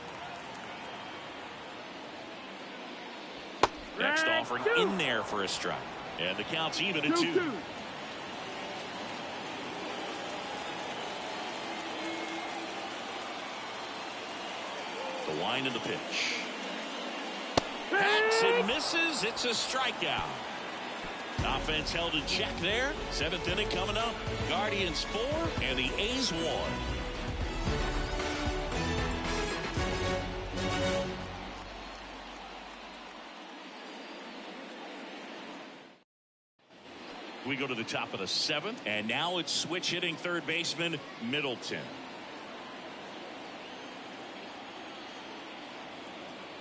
Next offering in there for a strike. And the count's even at 2. The wind of the pitch. Hacks and misses. It's a strikeout. Offense held in check there. 7th inning coming up. Guardians 4 and the A's 1. We go to the top of the 7th, and now it's switch hitting third baseman Middleton.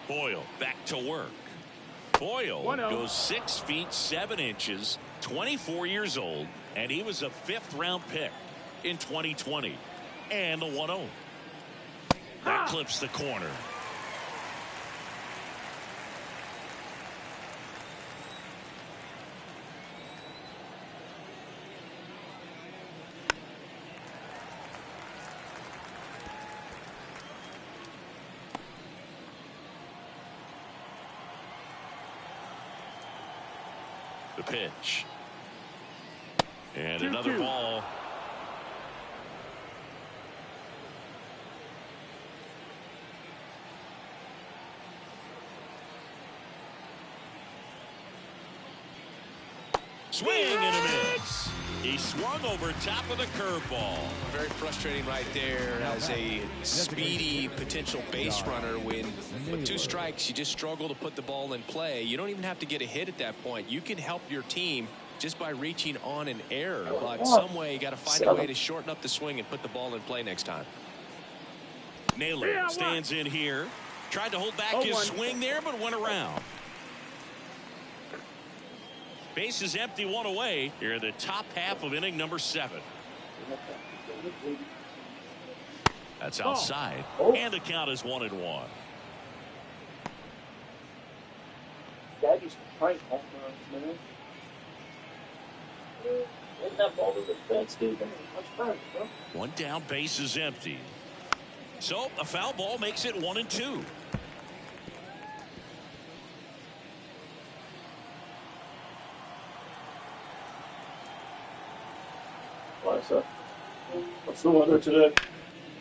Boyle back to work. Boyle goes 6 feet 7 inches, 24 years old, and he was a 5th-round pick in 2020. And the 1-0. That clips the corner. The pitch. And another ball. Swing and a miss. He swung over top of the curveball. Very frustrating right there as a speedy potential base runner. When with 2 strikes, you just struggle to put the ball in play. You don't even have to get a hit at that point. You can help your team just by reaching on an error. But some way, you got to find a way to shorten up the swing and put the ball in play next time. Naylor stands in here. Tried to hold back his swing there, but went around. Base is empty, 1 away. Here in the top half of inning number 7. That's outside. And the count is 1-1. Daddy's prank home runs, man. Isn't that ball to the fence, dude? That's fine, bro. 1 down, base is empty. So a foul ball makes it 1-2. What's the weather today?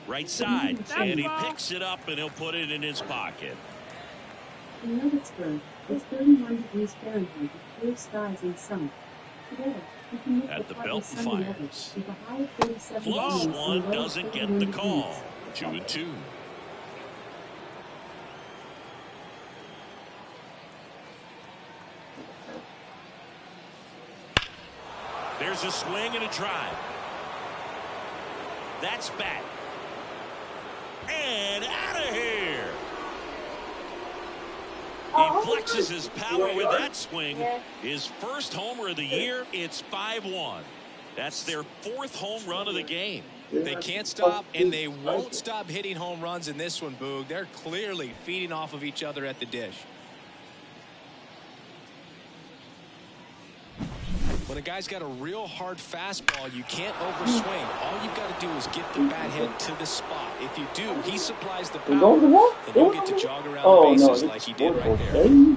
Right side, and he picks it up and he'll put it in his pocket. In Lewisburg, it's 31 degrees Fahrenheit with clear skies and sun. Today, you can make at the the belt sunny weather fires. with a high of 37 Close degrees one, and a low of doesn't get 31 the call. degrees. 2-2. There's a swing and a drive. That's back. And out of here. He flexes his power with that swing. His first homer of the year. It's 5-1. That's their 4th home run of the game. They can't stop, and they won't stop hitting home runs in this one, Boog. They're clearly feeding off of each other at the dish. When a guy's got a real hard fastball, you can't overswing. All you've got to do is get the bat head to the spot. If you do, he supplies the power, and you'll get to jog around the bases like he did right there.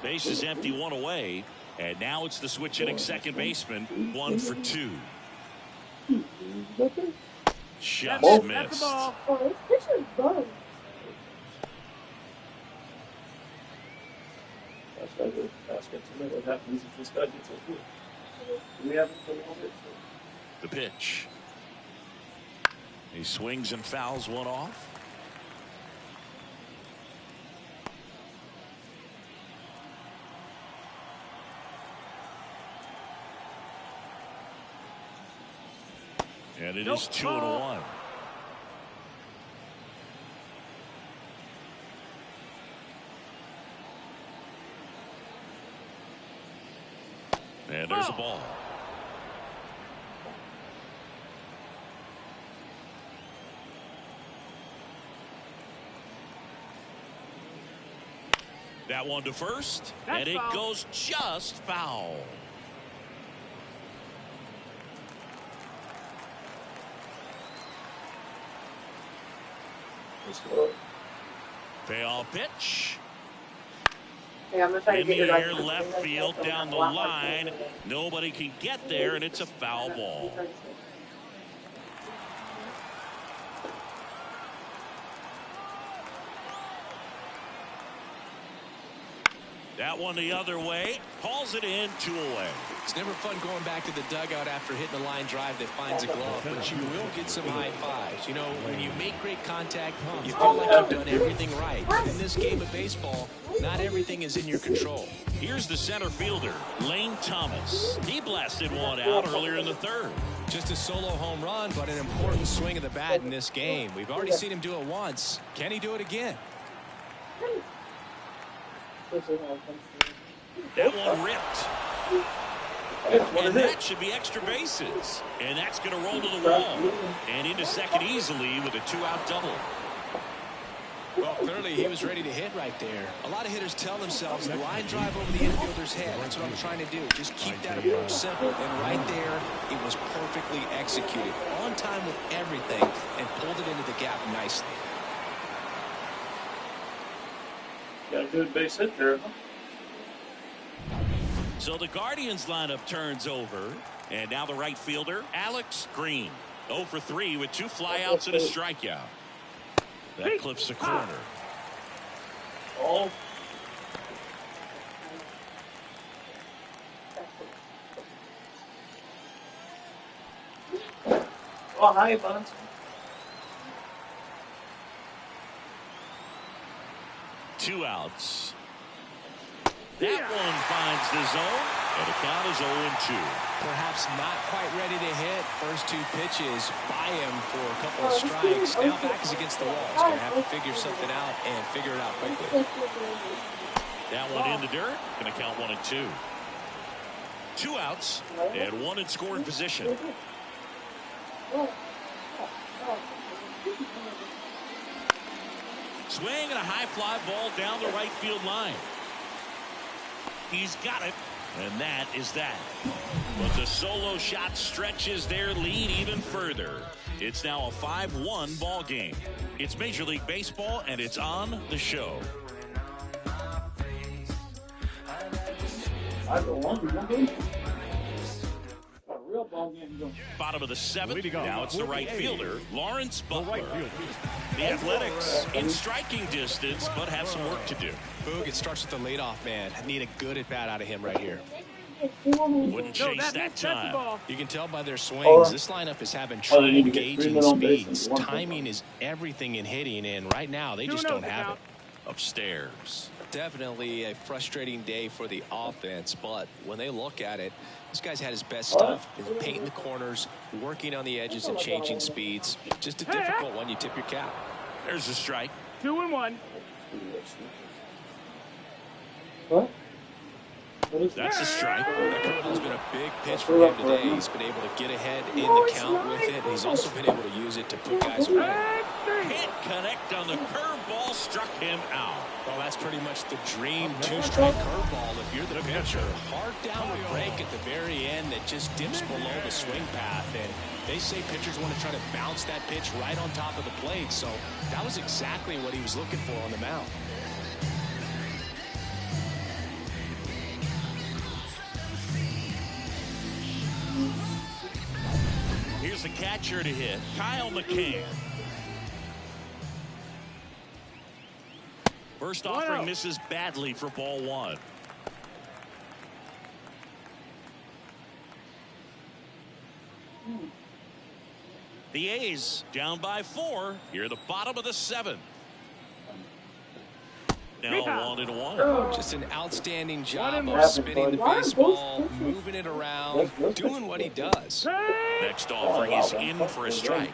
Base is empty, 1 away. And now it's the switch hitting second baseman. 1 for 2. Just missed. Oh, this pitcher's bug. What happens if this guy gets a foot? We haven't put on it. The pitch. He swings and fouls one off. And it is 2-1. And there's a ball. That one to first, and it goes just foul. Payoff pitch. Hey, I'm gonna try to In get the your air, left field, down the line. Nobody can get there, and it's a foul ball. That one the other way. Hauls it in, 2 away. It's never fun going back to the dugout after hitting a line drive that finds a glove, but you will get some high fives. You know, when you make great contact, you feel like you've done everything right. But in this game of baseball, not everything is in your control. Here's the center fielder, Lane Thomas. He blasted one out earlier in the third. Just a solo home run, but an important swing of the bat in this game. We've already seen him do it once. Can he do it again? That one ripped. And that should be extra bases. And that's going to roll to the wall. And into second easily with a 2-out double. Well, clearly he was ready to hit right there. A lot of hitters tell themselves line drive over the infielder's head. That's what I'm trying to do. Just keep that approach simple. And right there, it was perfectly executed. On time with everything and pulled it into the gap nicely. Got a good base hit there. So the Guardians lineup turns over. And now the right fielder, Alex Green. 0 for 3 with 2 flyouts and a strikeout. That clips the corner. Oh. Oh, hi, Buns. Two outs. That one finds the zone, and the count is 0-2. Perhaps not quite ready to hit. First 2 pitches by him for a couple of strikes. Now back is against the wall. He's going to have to figure something out and figure it out quickly. That one in the dirt. Going to count 1-2. 2 outs and 1 in scoring position. Swing and a high fly ball down the right field line. He's got it, and that is that. But the solo shot stretches their lead even further. It's now a 5-1 ball game. It's Major League Baseball, and it's on the show. Bottom of the 7th. Now it's the right fielder, Lawrence Butler. The Athletics in striking distance, but have some work to do. Boog, it starts with the leadoff man. I need a good at-bat out of him right here. Wouldn't chase that time. You can tell by their swings, this lineup is having trouble gauging speeds. Timing is everything in hitting, and right now they just don't have it. Upstairs. Definitely a frustrating day for the offense, but when they look at it, this guy's had his best stuff. He's painting the corners, working on the edges and changing speeds. Just a difficult one. You tip your cap. There's a strike. 2-1. What? That's a strike. That curveball's been a big pitch for him today. He's been able to get ahead in the count with it. He's also been able to use it to put guys away. Can't connect on the curveball, struck him out. Well, that's pretty much the dream 2-strike curveball if you're the pitcher. Hard downward break at the very end that just dips below the swing path. And they say pitchers want to try to bounce that pitch right on top of the plate. So that was exactly what he was looking for on the mound. Here's the catcher to hit, Kyle McCann. First offering misses badly for ball 1. The A's down by 4 here at the bottom of the 7th. Now 1-1. Just an outstanding job of spinning the baseball, moving it around, doing what he does. Next offering is in for a strike.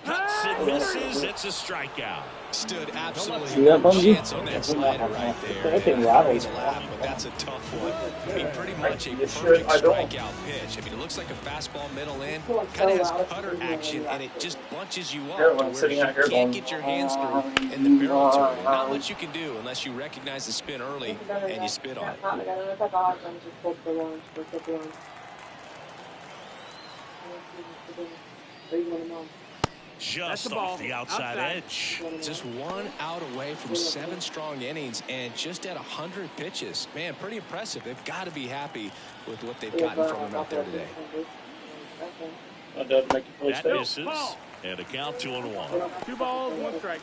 Cuts and misses. It's a strikeout. Stood absolutely no chance on that slider right there. He's laughing, but that's a tough one. I mean, pretty much a perfect strikeout pitch. I mean, it looks like a fastball middle in. Kind of has cutter action, and it just bunches you up to where you can't get your hands through and the barrel turn. Not much you can do unless you recognize the spin early and you spit on it. Just off the outside edge. Just 1 out away from 7 strong innings and just at 100 pitches. Man, pretty impressive. They've got to be happy with what they've gotten from him out there today. That misses. And a count 2-1. 2 balls, 1 strike.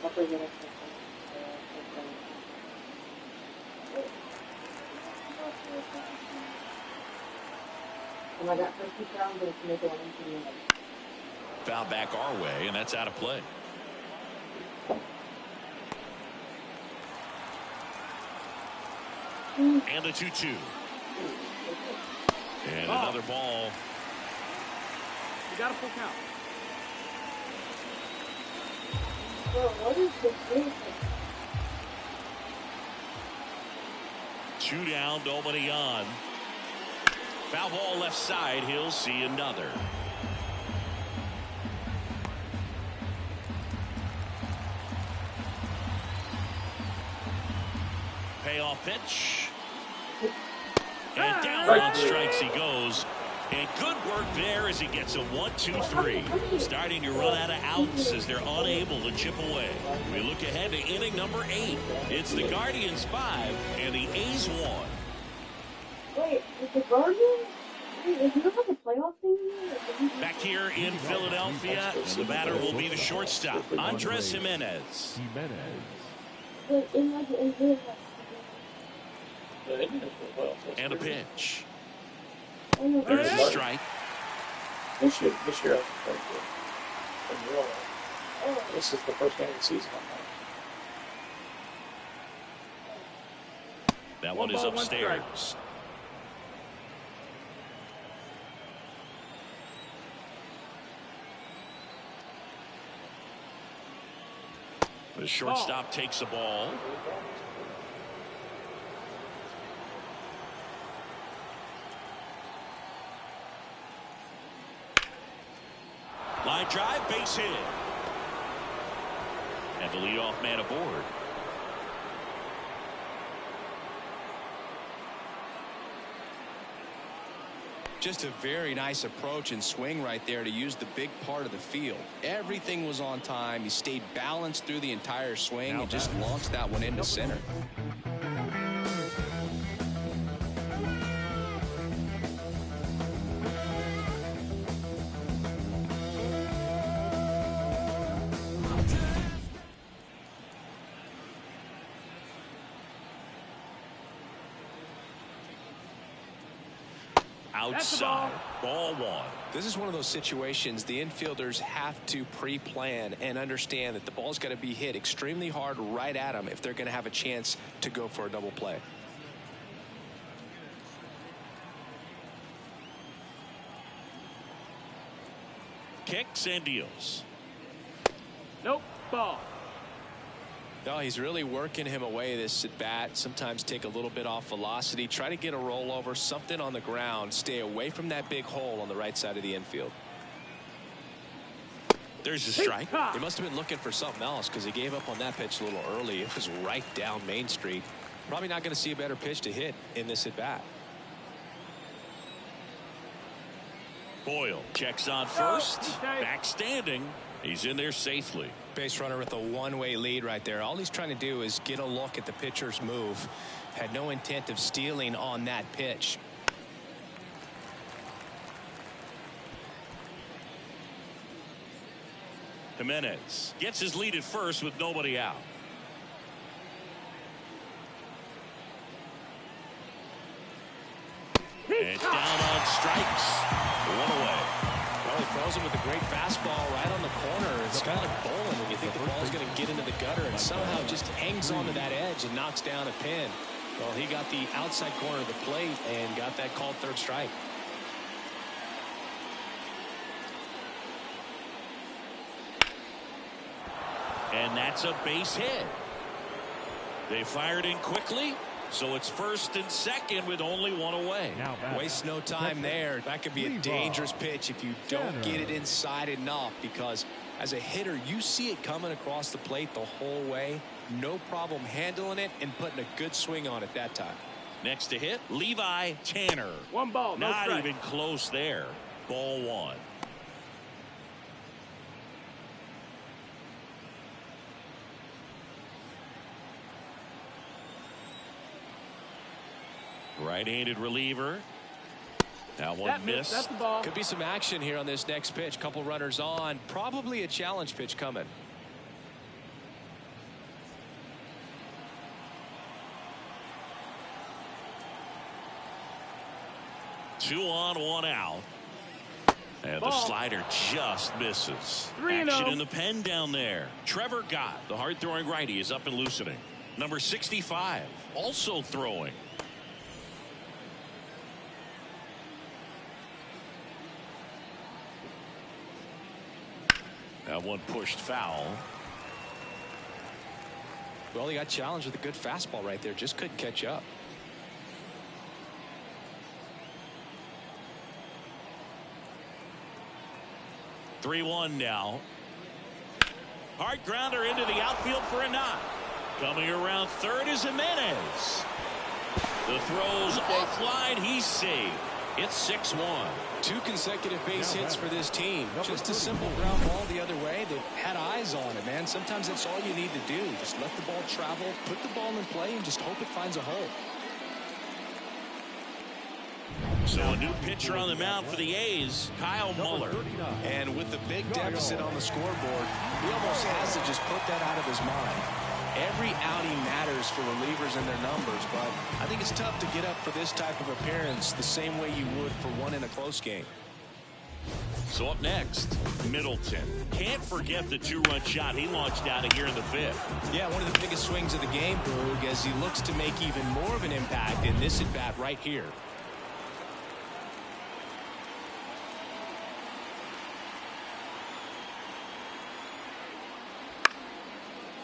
Foul back our way, and that's out of play. And a 2-2. And another ball. You got a full count. What is this? 2 down, nobody on. Foul ball left side. He'll see another. Payoff pitch. And down on strikes he goes. And good work there as he gets a 1-2-3. Starting to run out of outs as they're unable to chip away. We look ahead to inning number 8. It's the Guardians 5 and the A's 1. Wait, is the Guardians? Is there like a playoff thing here? Back here in Philadelphia, the batter will be the shortstop, Andres Jimenez. And a pitch. There's a strike. This year, this is the first game of the season. That one is upstairs. The shortstop takes the ball. Line drive, base hit. And the leadoff man aboard. Just a very nice approach and swing right there to use the big part of the field. Everything was on time. He stayed balanced through the entire swing and just launched that one into center. Outside, ball 1. This is one of those situations the infielders have to pre-plan and understand that the ball's got to be hit extremely hard right at them if they're going to have a chance to go for a double play. Kicks and deals. Nope, ball. No, he's really working him away this at bat. Sometimes take a little bit off velocity, try to get a rollover, something on the ground, stay away from that big hole on the right side of the infield. There's a strike. He must have been looking for something else because he gave up on that pitch a little early. It was right down Main Street. Probably not going to see a better pitch to hit in this at bat. Boyle checks on first. Back standing. He's in there safely. Base runner with a one-way lead right there. All he's trying to do is get a look at the pitcher's move. Had no intent of stealing on that pitch. Jimenez gets his lead at first with nobody out. And down on strikes. One away. Well, he throws him with a great fastball right on the corner. It's kind of like bowling when you think the ball's going to get into the gutter and somehow just hangs onto that edge and knocks down a pin. Well, he got the outside corner of the plate and got that called third strike. And that's a base hit. They fired in quickly, so it's first and second with only one away. Waste no time there. That could be a dangerous pitch if you don't get it inside enough, because as a hitter, you see it coming across the plate the whole way. No problem handling it and putting a good swing on it that time. Next to hit, Levi Tanner. 1 ball, no Not strike. even close there. Ball 1. Right-handed reliever. That one missed. That's the ball. Could be some action here on this next pitch. Couple runners on. Probably a challenge pitch coming. Two on, one out. And the slider just misses. 3-0. Action in the pen down there. Trevor Gott, the hard-throwing righty, is up and loosening. Number 65, also throwing. That one pushed foul. Well, he got challenged with a good fastball right there. Just couldn't catch up. Three-one now. Hard grounder into the outfield for a knock. Coming around third is Jimenez. The throw's offline. He's saved. It's 6-1. 2 consecutive base hits for this team. Just a simple ground ball the other way. They've had eyes on it, man. Sometimes that's all you need to do. Just let the ball travel, put the ball in play, and just hope it finds a hole. So a new pitcher on the mound for the A's, Kyle Muller. And with the big deficit on the scoreboard, he almost has to just put that out of his mind. Every outing matters for relievers and their numbers, but I think it's tough to get up for this type of appearance the same way you would for one in a close game. So up next, Middleton. Can't forget the 2-run shot he launched out of here in the 5th. Yeah, one of the biggest swings of the game, Boog, as he looks to make even more of an impact in this at-bat right here.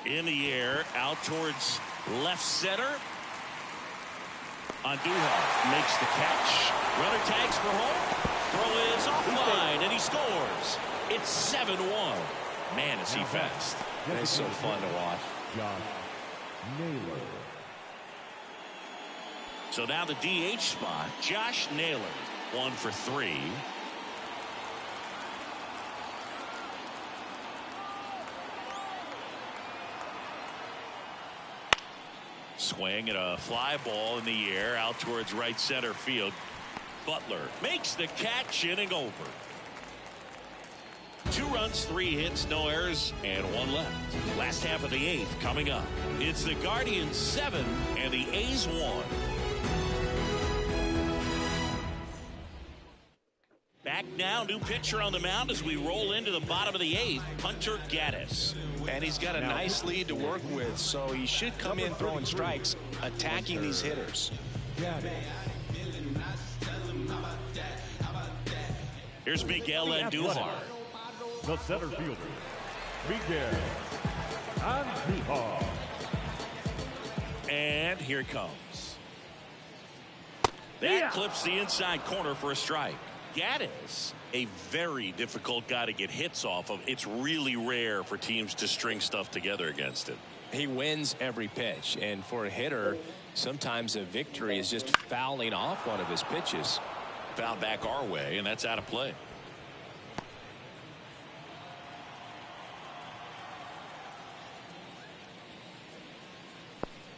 In the air, out towards left center. Andujar makes the catch. Runner tags for home. Throw is offline, and he scores. It's 7-1. Man, is he fast. It's so fun to watch. So now the DH spot, Josh Naylor, 1 for 3. Swing and a fly ball in the air out towards right center field. Butler makes the catch, inning over. 2 runs, 3 hits, no errors, and 1 left. Last half of the 8th coming up. It's the Guardians 7 and the A's 1. Back now, new pitcher on the mound as we roll into the bottom of the 8th, Hunter Gaddis. And he's got a nice lead to work with, so he should come in throwing strikes, attacking these hitters. Here's Miguel Andujar. The center fielder, Miguel Andujar. And here it comes. That clips the inside corner for a strike. Gaddis, a very difficult guy to get hits off of. It's really rare for teams to string stuff together against him. He wins every pitch, and for a hitter, sometimes a victory is just fouling off one of his pitches. Foul back our way, and that's out of play.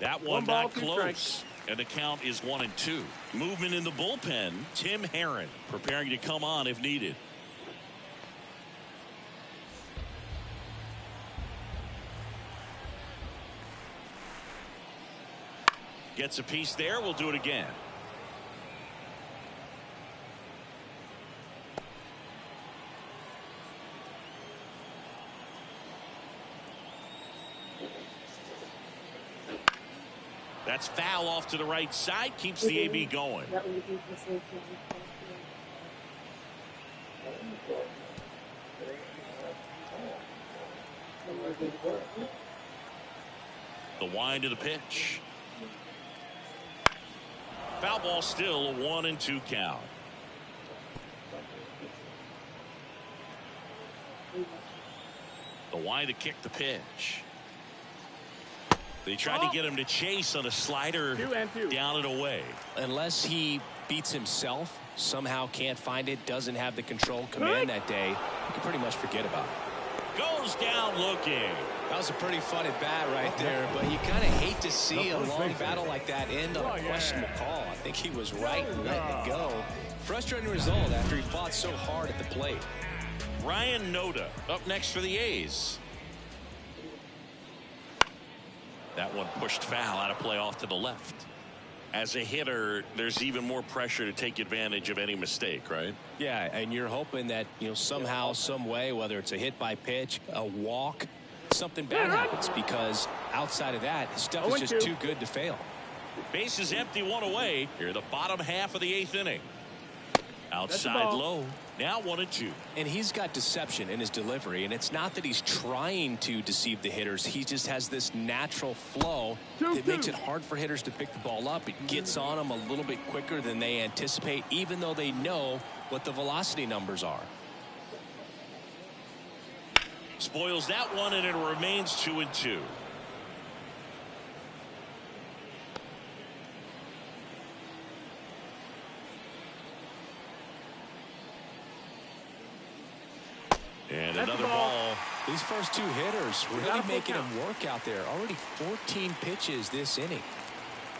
That one not close. And the count is 1-2. Movement in the bullpen. Tim Herron preparing to come on if needed. Gets a piece there. We'll do it again. That's foul off to the right side. Keeps the AB going. The wind of the pitch. Foul ball, still a 1-2 count. The wind to kick the pitch. They tried to get him to chase on a slider, down and away. Unless he beats himself, somehow can't find it, doesn't have the control command that day, you can pretty much forget about it. Goes down looking. That was a pretty fun at bat right there, but you kind of hate to see a long battle like that end on a questionable call. I think he was right in letting it go. Frustrating result after he fought so hard at the plate. Ryan Noda up next for the A's. That one pushed foul, out of play off to the left. As a hitter, there's even more pressure to take advantage of any mistake, right? Yeah, and you're hoping that, somehow, some way, whether it's a hit by pitch, a walk, something bad happens, because outside of that, stuff is just too good to fail. Base is empty, one away. Here, the bottom half of the 8th inning. Outside low. Now 1-2. And he's got deception in his delivery, and it's not that he's trying to deceive the hitters. He just has this natural flow that makes it hard for hitters to pick the ball up. It gets on them a little bit quicker than they anticipate, even though they know what the velocity numbers are. Spoils that one, and it remains 2-2. And another ball. These first two hitters really making him work out there. Already 14 pitches this inning.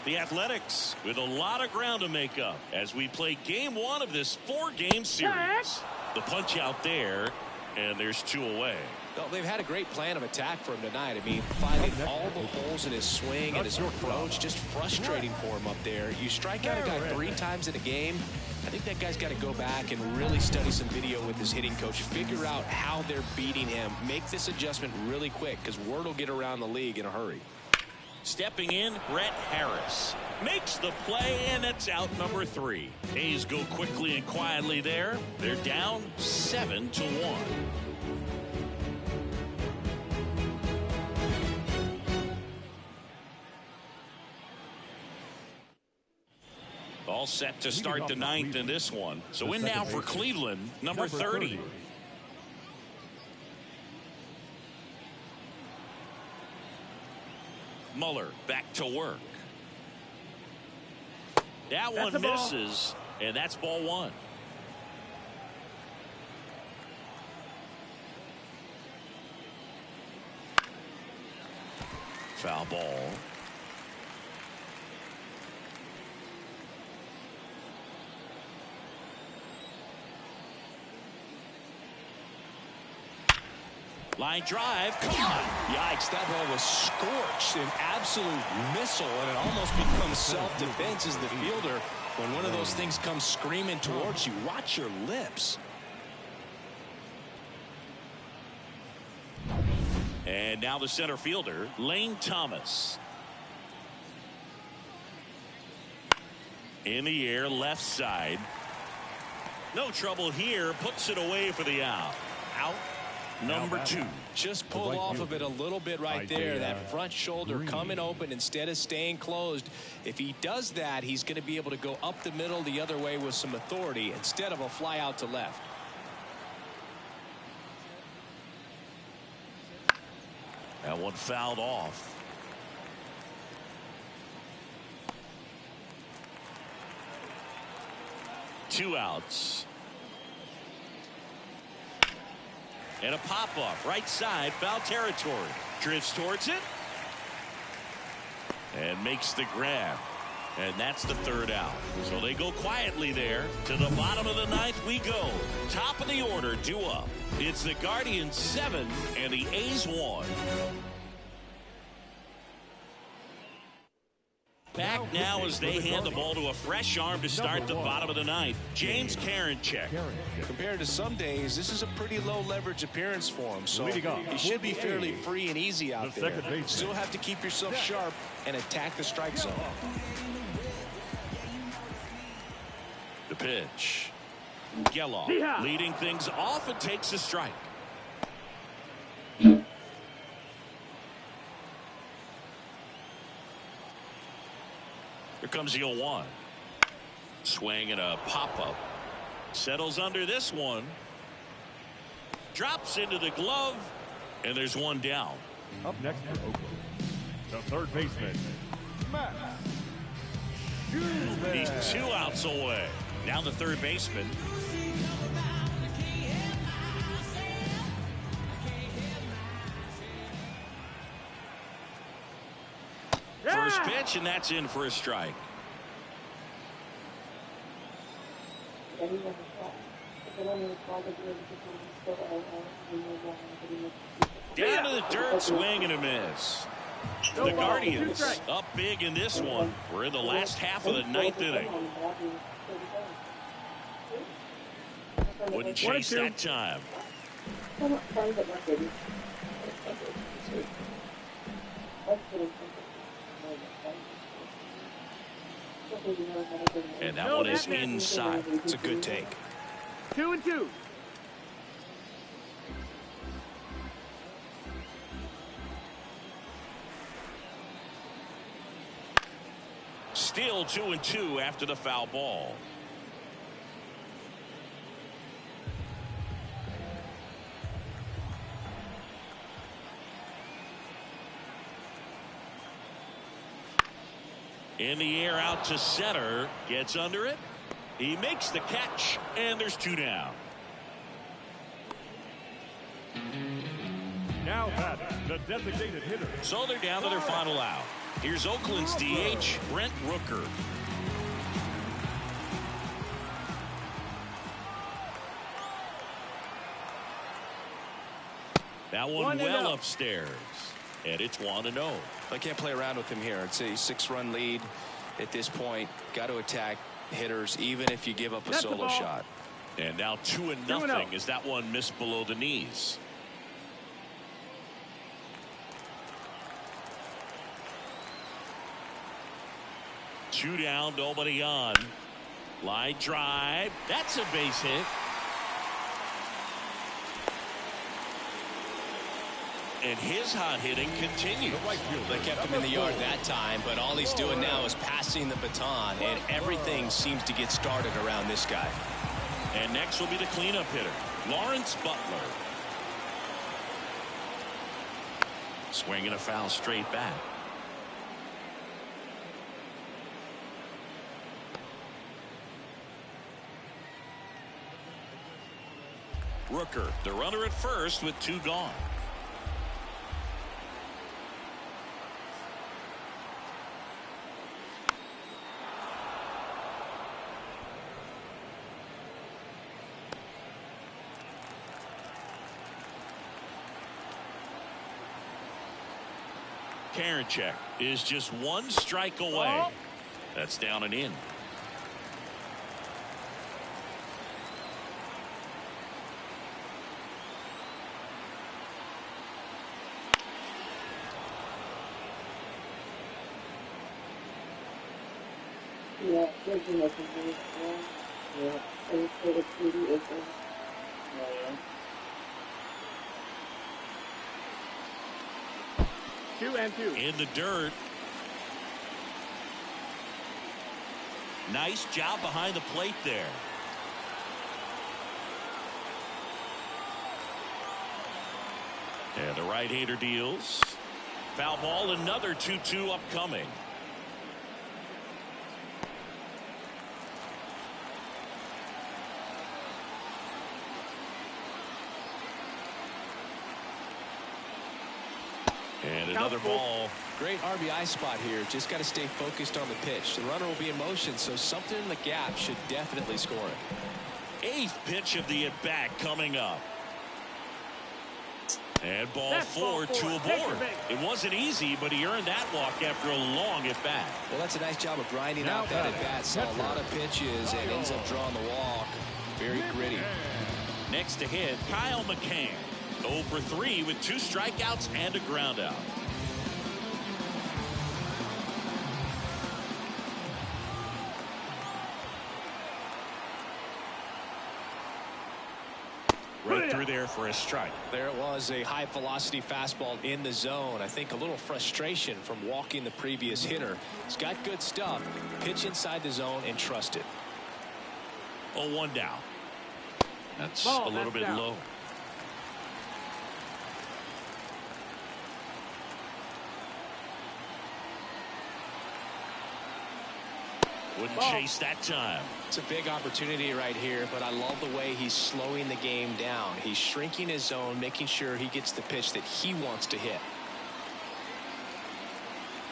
The Athletics with a lot of ground to make up as we play game 1 of this 4-game series. The punch out there, and there's 2 away. Well, they've had a great plan of attack for him tonight. I mean, finding all the holes in his swing and his approach, just frustrating for him up there. You strike out a guy 3 times in a game, I think that guy's got to go back and really study some video with his hitting coach, figure out how they're beating him, make this adjustment really quick, because word will get around the league in a hurry. Stepping in, Brett Harris makes the play, and it's out number 3. A's go quickly and quietly there. They're down 7-1. All set to start the 9th in this one. So in now for Cleveland, number 30. Muller back to work. That one misses, and that's ball 1. Foul ball. Line drive, caught. Yikes, that ball was scorched, an absolute missile, and it almost becomes self-defense as the fielder. When one of those things comes screaming towards you, watch your lips. And now the center fielder, Lane Thomas. In the air, left side. No trouble here, puts it away for the out. Out. Number 2. Just pulled off of it a little bit right there. That front shoulder coming open instead of staying closed. If he does that, he's going to be able to go up the middle the other way with some authority instead of a fly out to left. That one fouled off. Two outs. And a pop-up, right side, foul territory. Drifts towards it. And makes the grab. And that's the 3rd out. So they go quietly there. To the bottom of the 9th we go. Top of the order, due up. It's the Guardians 7 and the A's 1. back now as they hand the ball to a fresh arm to start the bottom of the ninth. James Ncaa. Compared to some days, this is a pretty low leverage appearance for him, so he should be fairly free and easy out there. Still have to keep yourself sharp and attack the strike zone. The pitch. Geloff leading things off and takes a strike. Here comes the 0-1. Swing and a pop-up. Settles under this one. Drops into the glove. And there's one down. Up next for Oakland, the third baseman, Matt. He's 2 outs away. Now the third baseman. First pitch, and that's in for a strike. Down to the dirt, swing and a miss. The Guardians up big in this one. We're in the last half of the ninth inning. Wouldn't chase that time. And that one is inside. It's a good take. 2-2. Still 2-2 after the foul ball. In the air out to center. Gets under it. He makes the catch. And there's 2 down. Now batting, the designated hitter. So they're down to their final out. Here's Oakland's DH, Brent Rooker. That one well upstairs. And it's 1-0. I can't play around with him here. It's a 6-run lead at this point. Got to attack hitters even if you give up a solo shot. And now 2-0 as that one missed below the knees. Two down, nobody on. Line drive. That's a base hit. And his hot hitting continues. They kept him in the yard that time, but all he's doing now is passing the baton, and everything seems to get started around this guy. And next will be the cleanup hitter, Lawrence Butler. Swinging a foul straight back. Rooker, the runner at first with 2 gone. Ncaa is just 1 strike away. That's down and in. Yeah, there's nothing really wrong. Yeah, I just put a TV open. Yeah. 2-2. In the dirt. Nice job behind the plate there. And the right-hander deals. Foul ball, another 2-2 upcoming. And another ball. Great RBI spot here. Just got to stay focused on the pitch. The runner will be in motion, so something in the gap should definitely score it. 8th pitch of the at-bat coming up. And ball That's four ball to four. a Take board. your bait. It wasn't easy, but he earned that walk after a long at bat. Well, that's a nice job of grinding Now out that batting, at bat. Saw a lot of pitches and ends up drawing the walk. Very gritty. Next to hit, Kyle McCann. 0 for 3 with 2 strikeouts and a ground out. Right through there for a strike. There it was, a high velocity fastball in the zone. I think a little frustration from walking the previous hitter. He's got good stuff. Pitch inside the zone and trust it. 0-1 down. That's Ball, a little that's bit down. low. Wouldn't Ball. chase that time. It's a big opportunity right here, but I love the way he's slowing the game down. He's shrinking his zone, making sure he gets the pitch that he wants to hit.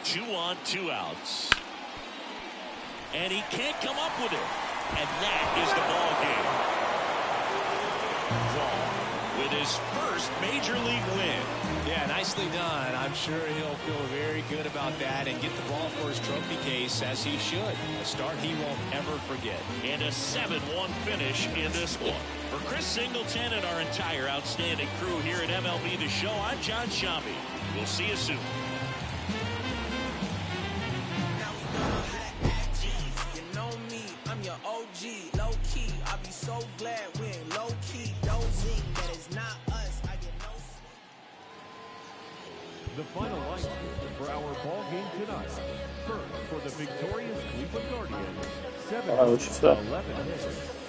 2 on, 2 outs. And he can't come up with it. And that is the ball game. Vaughn with his first major league win. Yeah, nicely done. I'm sure he'll feel very good about that and get the ball for his trophy case, as he should. A start he won't ever forget. And a 7-1 finish in this one. For Chris Singleton and our entire outstanding crew here at MLB The Show, I'm John Shambi. We'll see you soon. You know me, I'm your OG, low key. I'll be so glad we're in low key. Dozing, that is not us. I get no sleep. The final line for our ball game tonight. First, for the victorious Cleveland Guardians, 7-11 hits,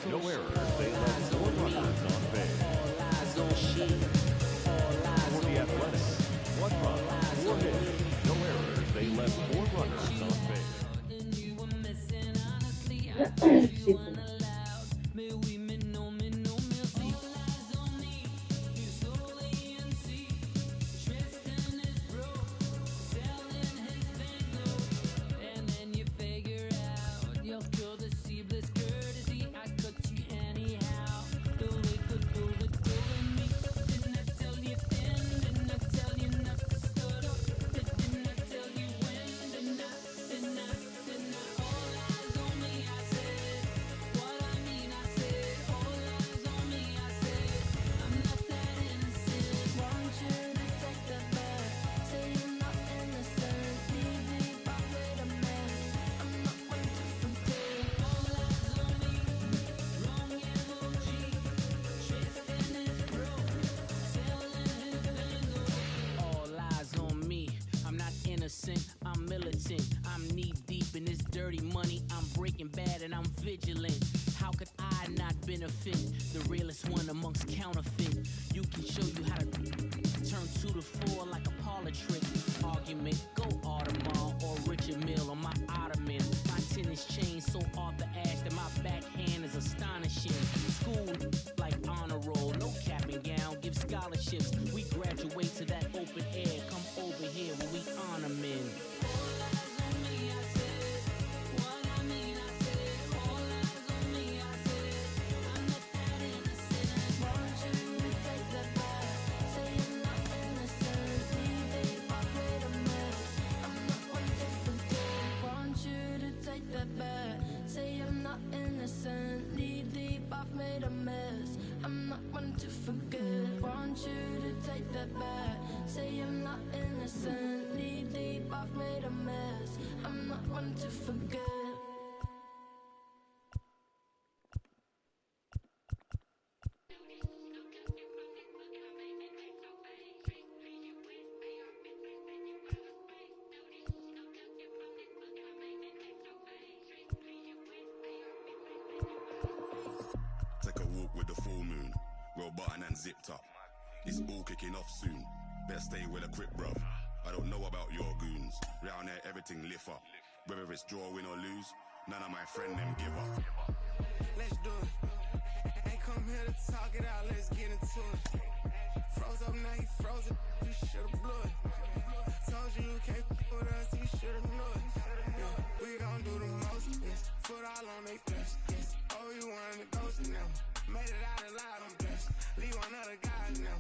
no errors. They led 4 runners on base. For the Athletics, 1 run, 4 hits, no errors. They led 4 runners on base. Excuse me. I'm militant, I'm knee deep in this dirty money. I'm breaking bad and I'm vigilant. How could I not benefit? The realest one amongst counterfeit. You can show you how to turn 2 to 4 like a parlor trick. Argument, go Audemars or Richard Mille on my ottoman. My tennis chain so off the ash that my backhand is astonishing. School like honor roll, no cap and gown, give scholarships. We graduate to that open air. Come over here when we honor men. Say I'm not innocent, knee deep, I've made a mess. I'm not one to forget. Take a walk with the full moon, roll button and zipped up. It's all kicking off soon. Better stay with a quick, bruv. I don't know about your goons. Round there, everything lift up. Whether it's draw, win or lose, none of my friend them give up. Let's do it. Ain't come here to talk it out, let's get into it. Froze up, now you frozen, you should've blew it. Told you you can't with us, you should've knew it. Yeah, we gon' do the most, yes. Foot all on they flesh, yes. Oh, you wanted to ghost now. Made it out alive, I'm blessed. Leave one other guy now.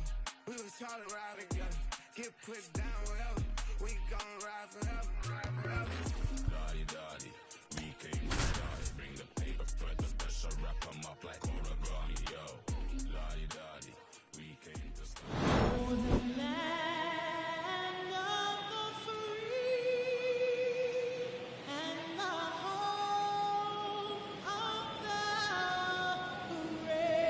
We was taught to ride together. Get put down wherever. We gon' ride forever. Daddy, daddy, we came to start. Bring the paper for the pressure, wrap 'em up like origami, yo. Daddy, daddy, we came to start. For the land of the free and the home of the brave.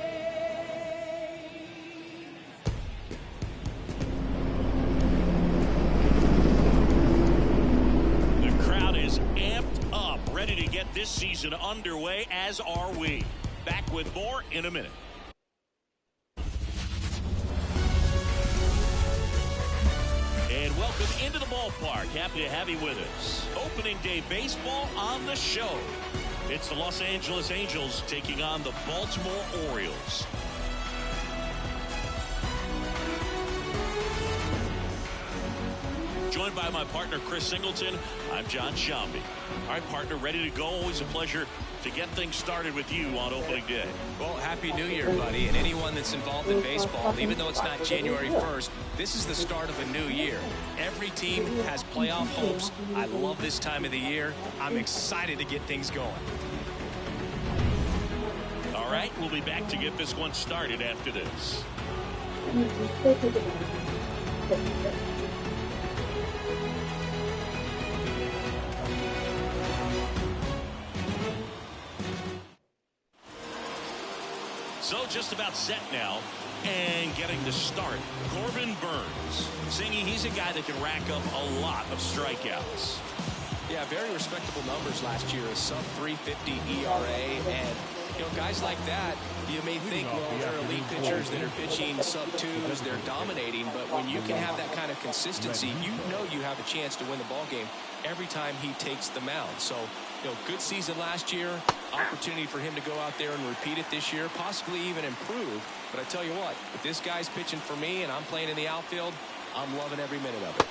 The crowd is amped up, ready to get this season underway, as are we. Back with more in a minute. And welcome into the ballpark. Happy to have you with us. Opening day baseball on the show. It's the Los Angeles Angels taking on the Baltimore Orioles. Joined by my partner, Chris Singleton, I'm John Shambi. All right, partner, ready to go. Always a pleasure to get things started with you on opening day. Well, Happy New Year, buddy. And anyone that's involved in baseball, even though it's not January 1st, this is the start of a new year. Every team has playoff hopes. I love this time of the year. I'm excited to get things going. All right, we'll be back to get this one started after this. So just about set now and getting to start. Corbin Burns. Singy, he's a guy that can rack up a lot of strikeouts. Yeah, very respectable numbers last year. A sub-350 ERA. And, you know, guys like that, you may think, well, they're elite pitchers that are pitching sub-2s, they're dominating. But when you can have that kind of consistency, you know you have a chance to win the ball game every time he takes the mound. So, you know, good season last year. Opportunity for him to go out there and repeat it this year, possibly even improve. But I tell you what, if this guy's pitching for me and I'm playing in the outfield, I'm loving every minute of it.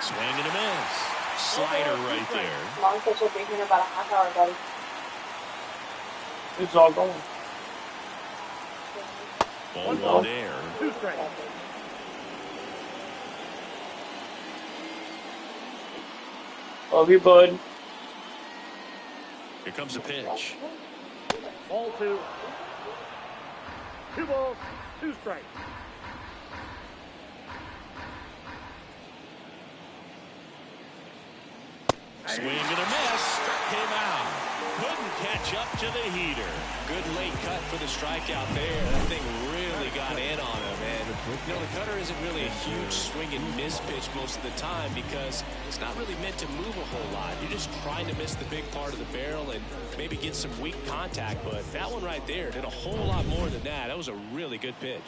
Swing and a miss. Slider right there. Long pitch will be here in about a half hour, buddy. It's all going. Ball one there. 2 strikes. Love you, bud. Here comes the pitch. Ball 2. 2 balls, 2 strikes. Swing and a miss. Struck him out. Couldn't catch up to the heater. Good late cut for the strikeout there. That thing really got in on him. And, you know, the cutter isn't really a huge swing and miss pitch most of the time because it's not really meant to move a whole lot. You're just trying to miss the big part of the barrel and maybe get some weak contact. But that one right there did a whole lot more than that. That was a really good pitch.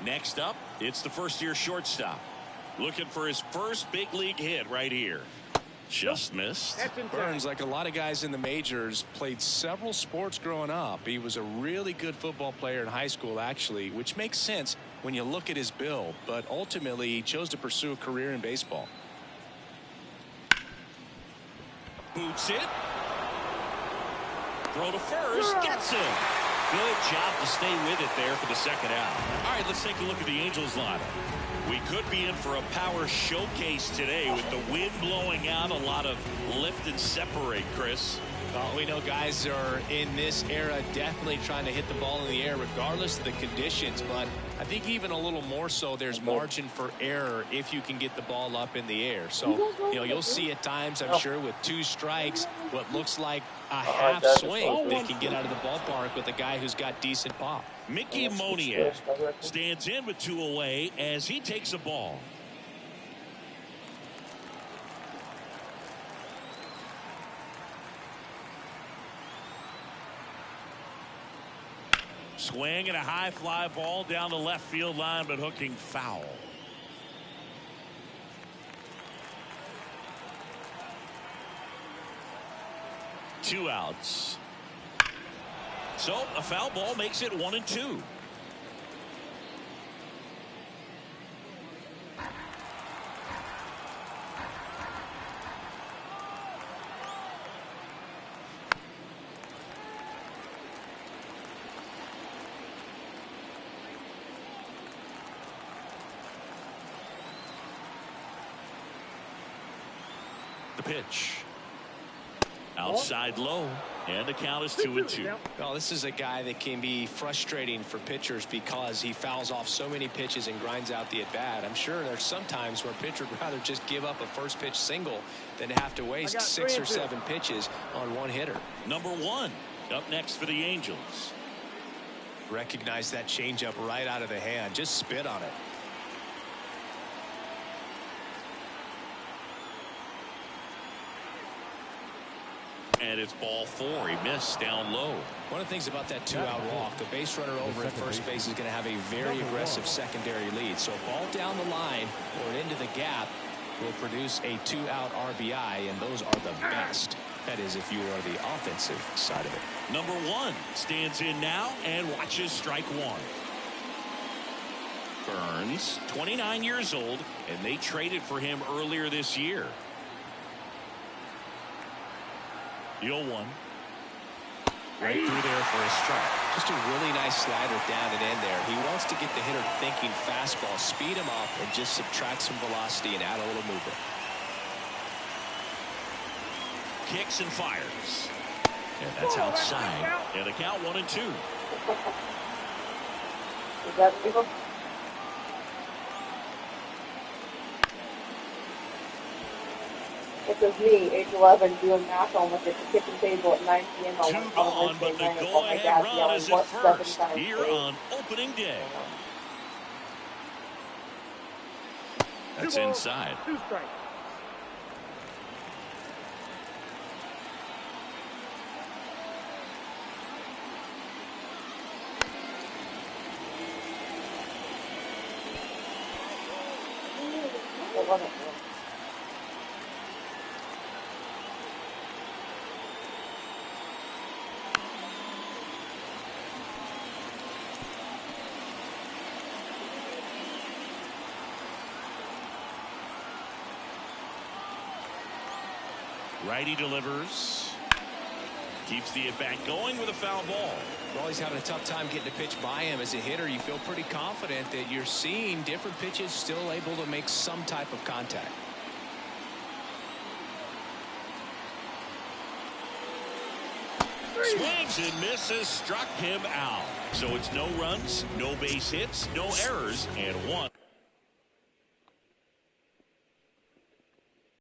Next up, it's the first-year shortstop. Looking for his first big league hit right here. Just missed. Burns, like a lot of guys in the majors, played several sports growing up. He was a really good football player in high school, actually, which makes sense when you look at his build. But ultimately, he chose to pursue a career in baseball. Boots it. Throw to first. Gets him. Good job to stay with it there for the second out. All right, let's take a look at the Angels lineup. We could be in for a power showcase today with the wind blowing out, a lot of lift and separate, Chris. Well, we know guys are in this era definitely trying to hit the ball in the air regardless of the conditions, but I think even a little more so there's margin for error if you can get the ball up in the air. So, you know, you'll see at times, I'm sure, with 2 strikes, what looks like a half swing they can get out of the ballpark with a guy who's got decent pop. Mickey Moniak stands in with 2 away as he takes a ball. Swing and a high fly ball down the left field line, but hooking foul. Two outs. So a foul ball makes it 1-2. the pitch. Outside low, and the count is 2-2. Well, this is a guy that can be frustrating for pitchers because he fouls off so many pitches and grinds out the at-bat. I'm sure there's some times where a pitcher would rather just give up a first pitch single than have to waste 6 or 7 pitches on one hitter. Number 1 up next for the Angels. Recognize that changeup right out of the hand. Just spit on it. And it's ball 4. He missed down low. One of the things about that 2-out walk, the base runner over at first base is going to have a very aggressive secondary lead. So a ball down the line or into the gap will produce a 2-out RBI, and those are the best. That is, if you are the offensive side of it. Number 1 stands in now and watches strike 1. Burns, 29 years old, and they traded for him earlier this year. The 0-1. Right through there for a strike. Just a really nice slider down and in there. He wants to get the hitter thinking fastball, speed him up, and just subtract some velocity and add a little movement. Kicks and fires. And that's outside. And the count 1-2. Is that people? This is me, age 11, doing math almost at the kitchen table at 9 p.m. on 2 gone, but the go-ahead run is at first here on opening day. That's inside. 2 strikes. Righty delivers. Keeps the at-bat going with a foul ball. Well, he's having a tough time getting a pitch by him. As a hitter, you feel pretty confident that you're seeing different pitches still able to make some type of contact. Swings and misses, struck him out. So it's no runs, no base hits, no errors, and 1.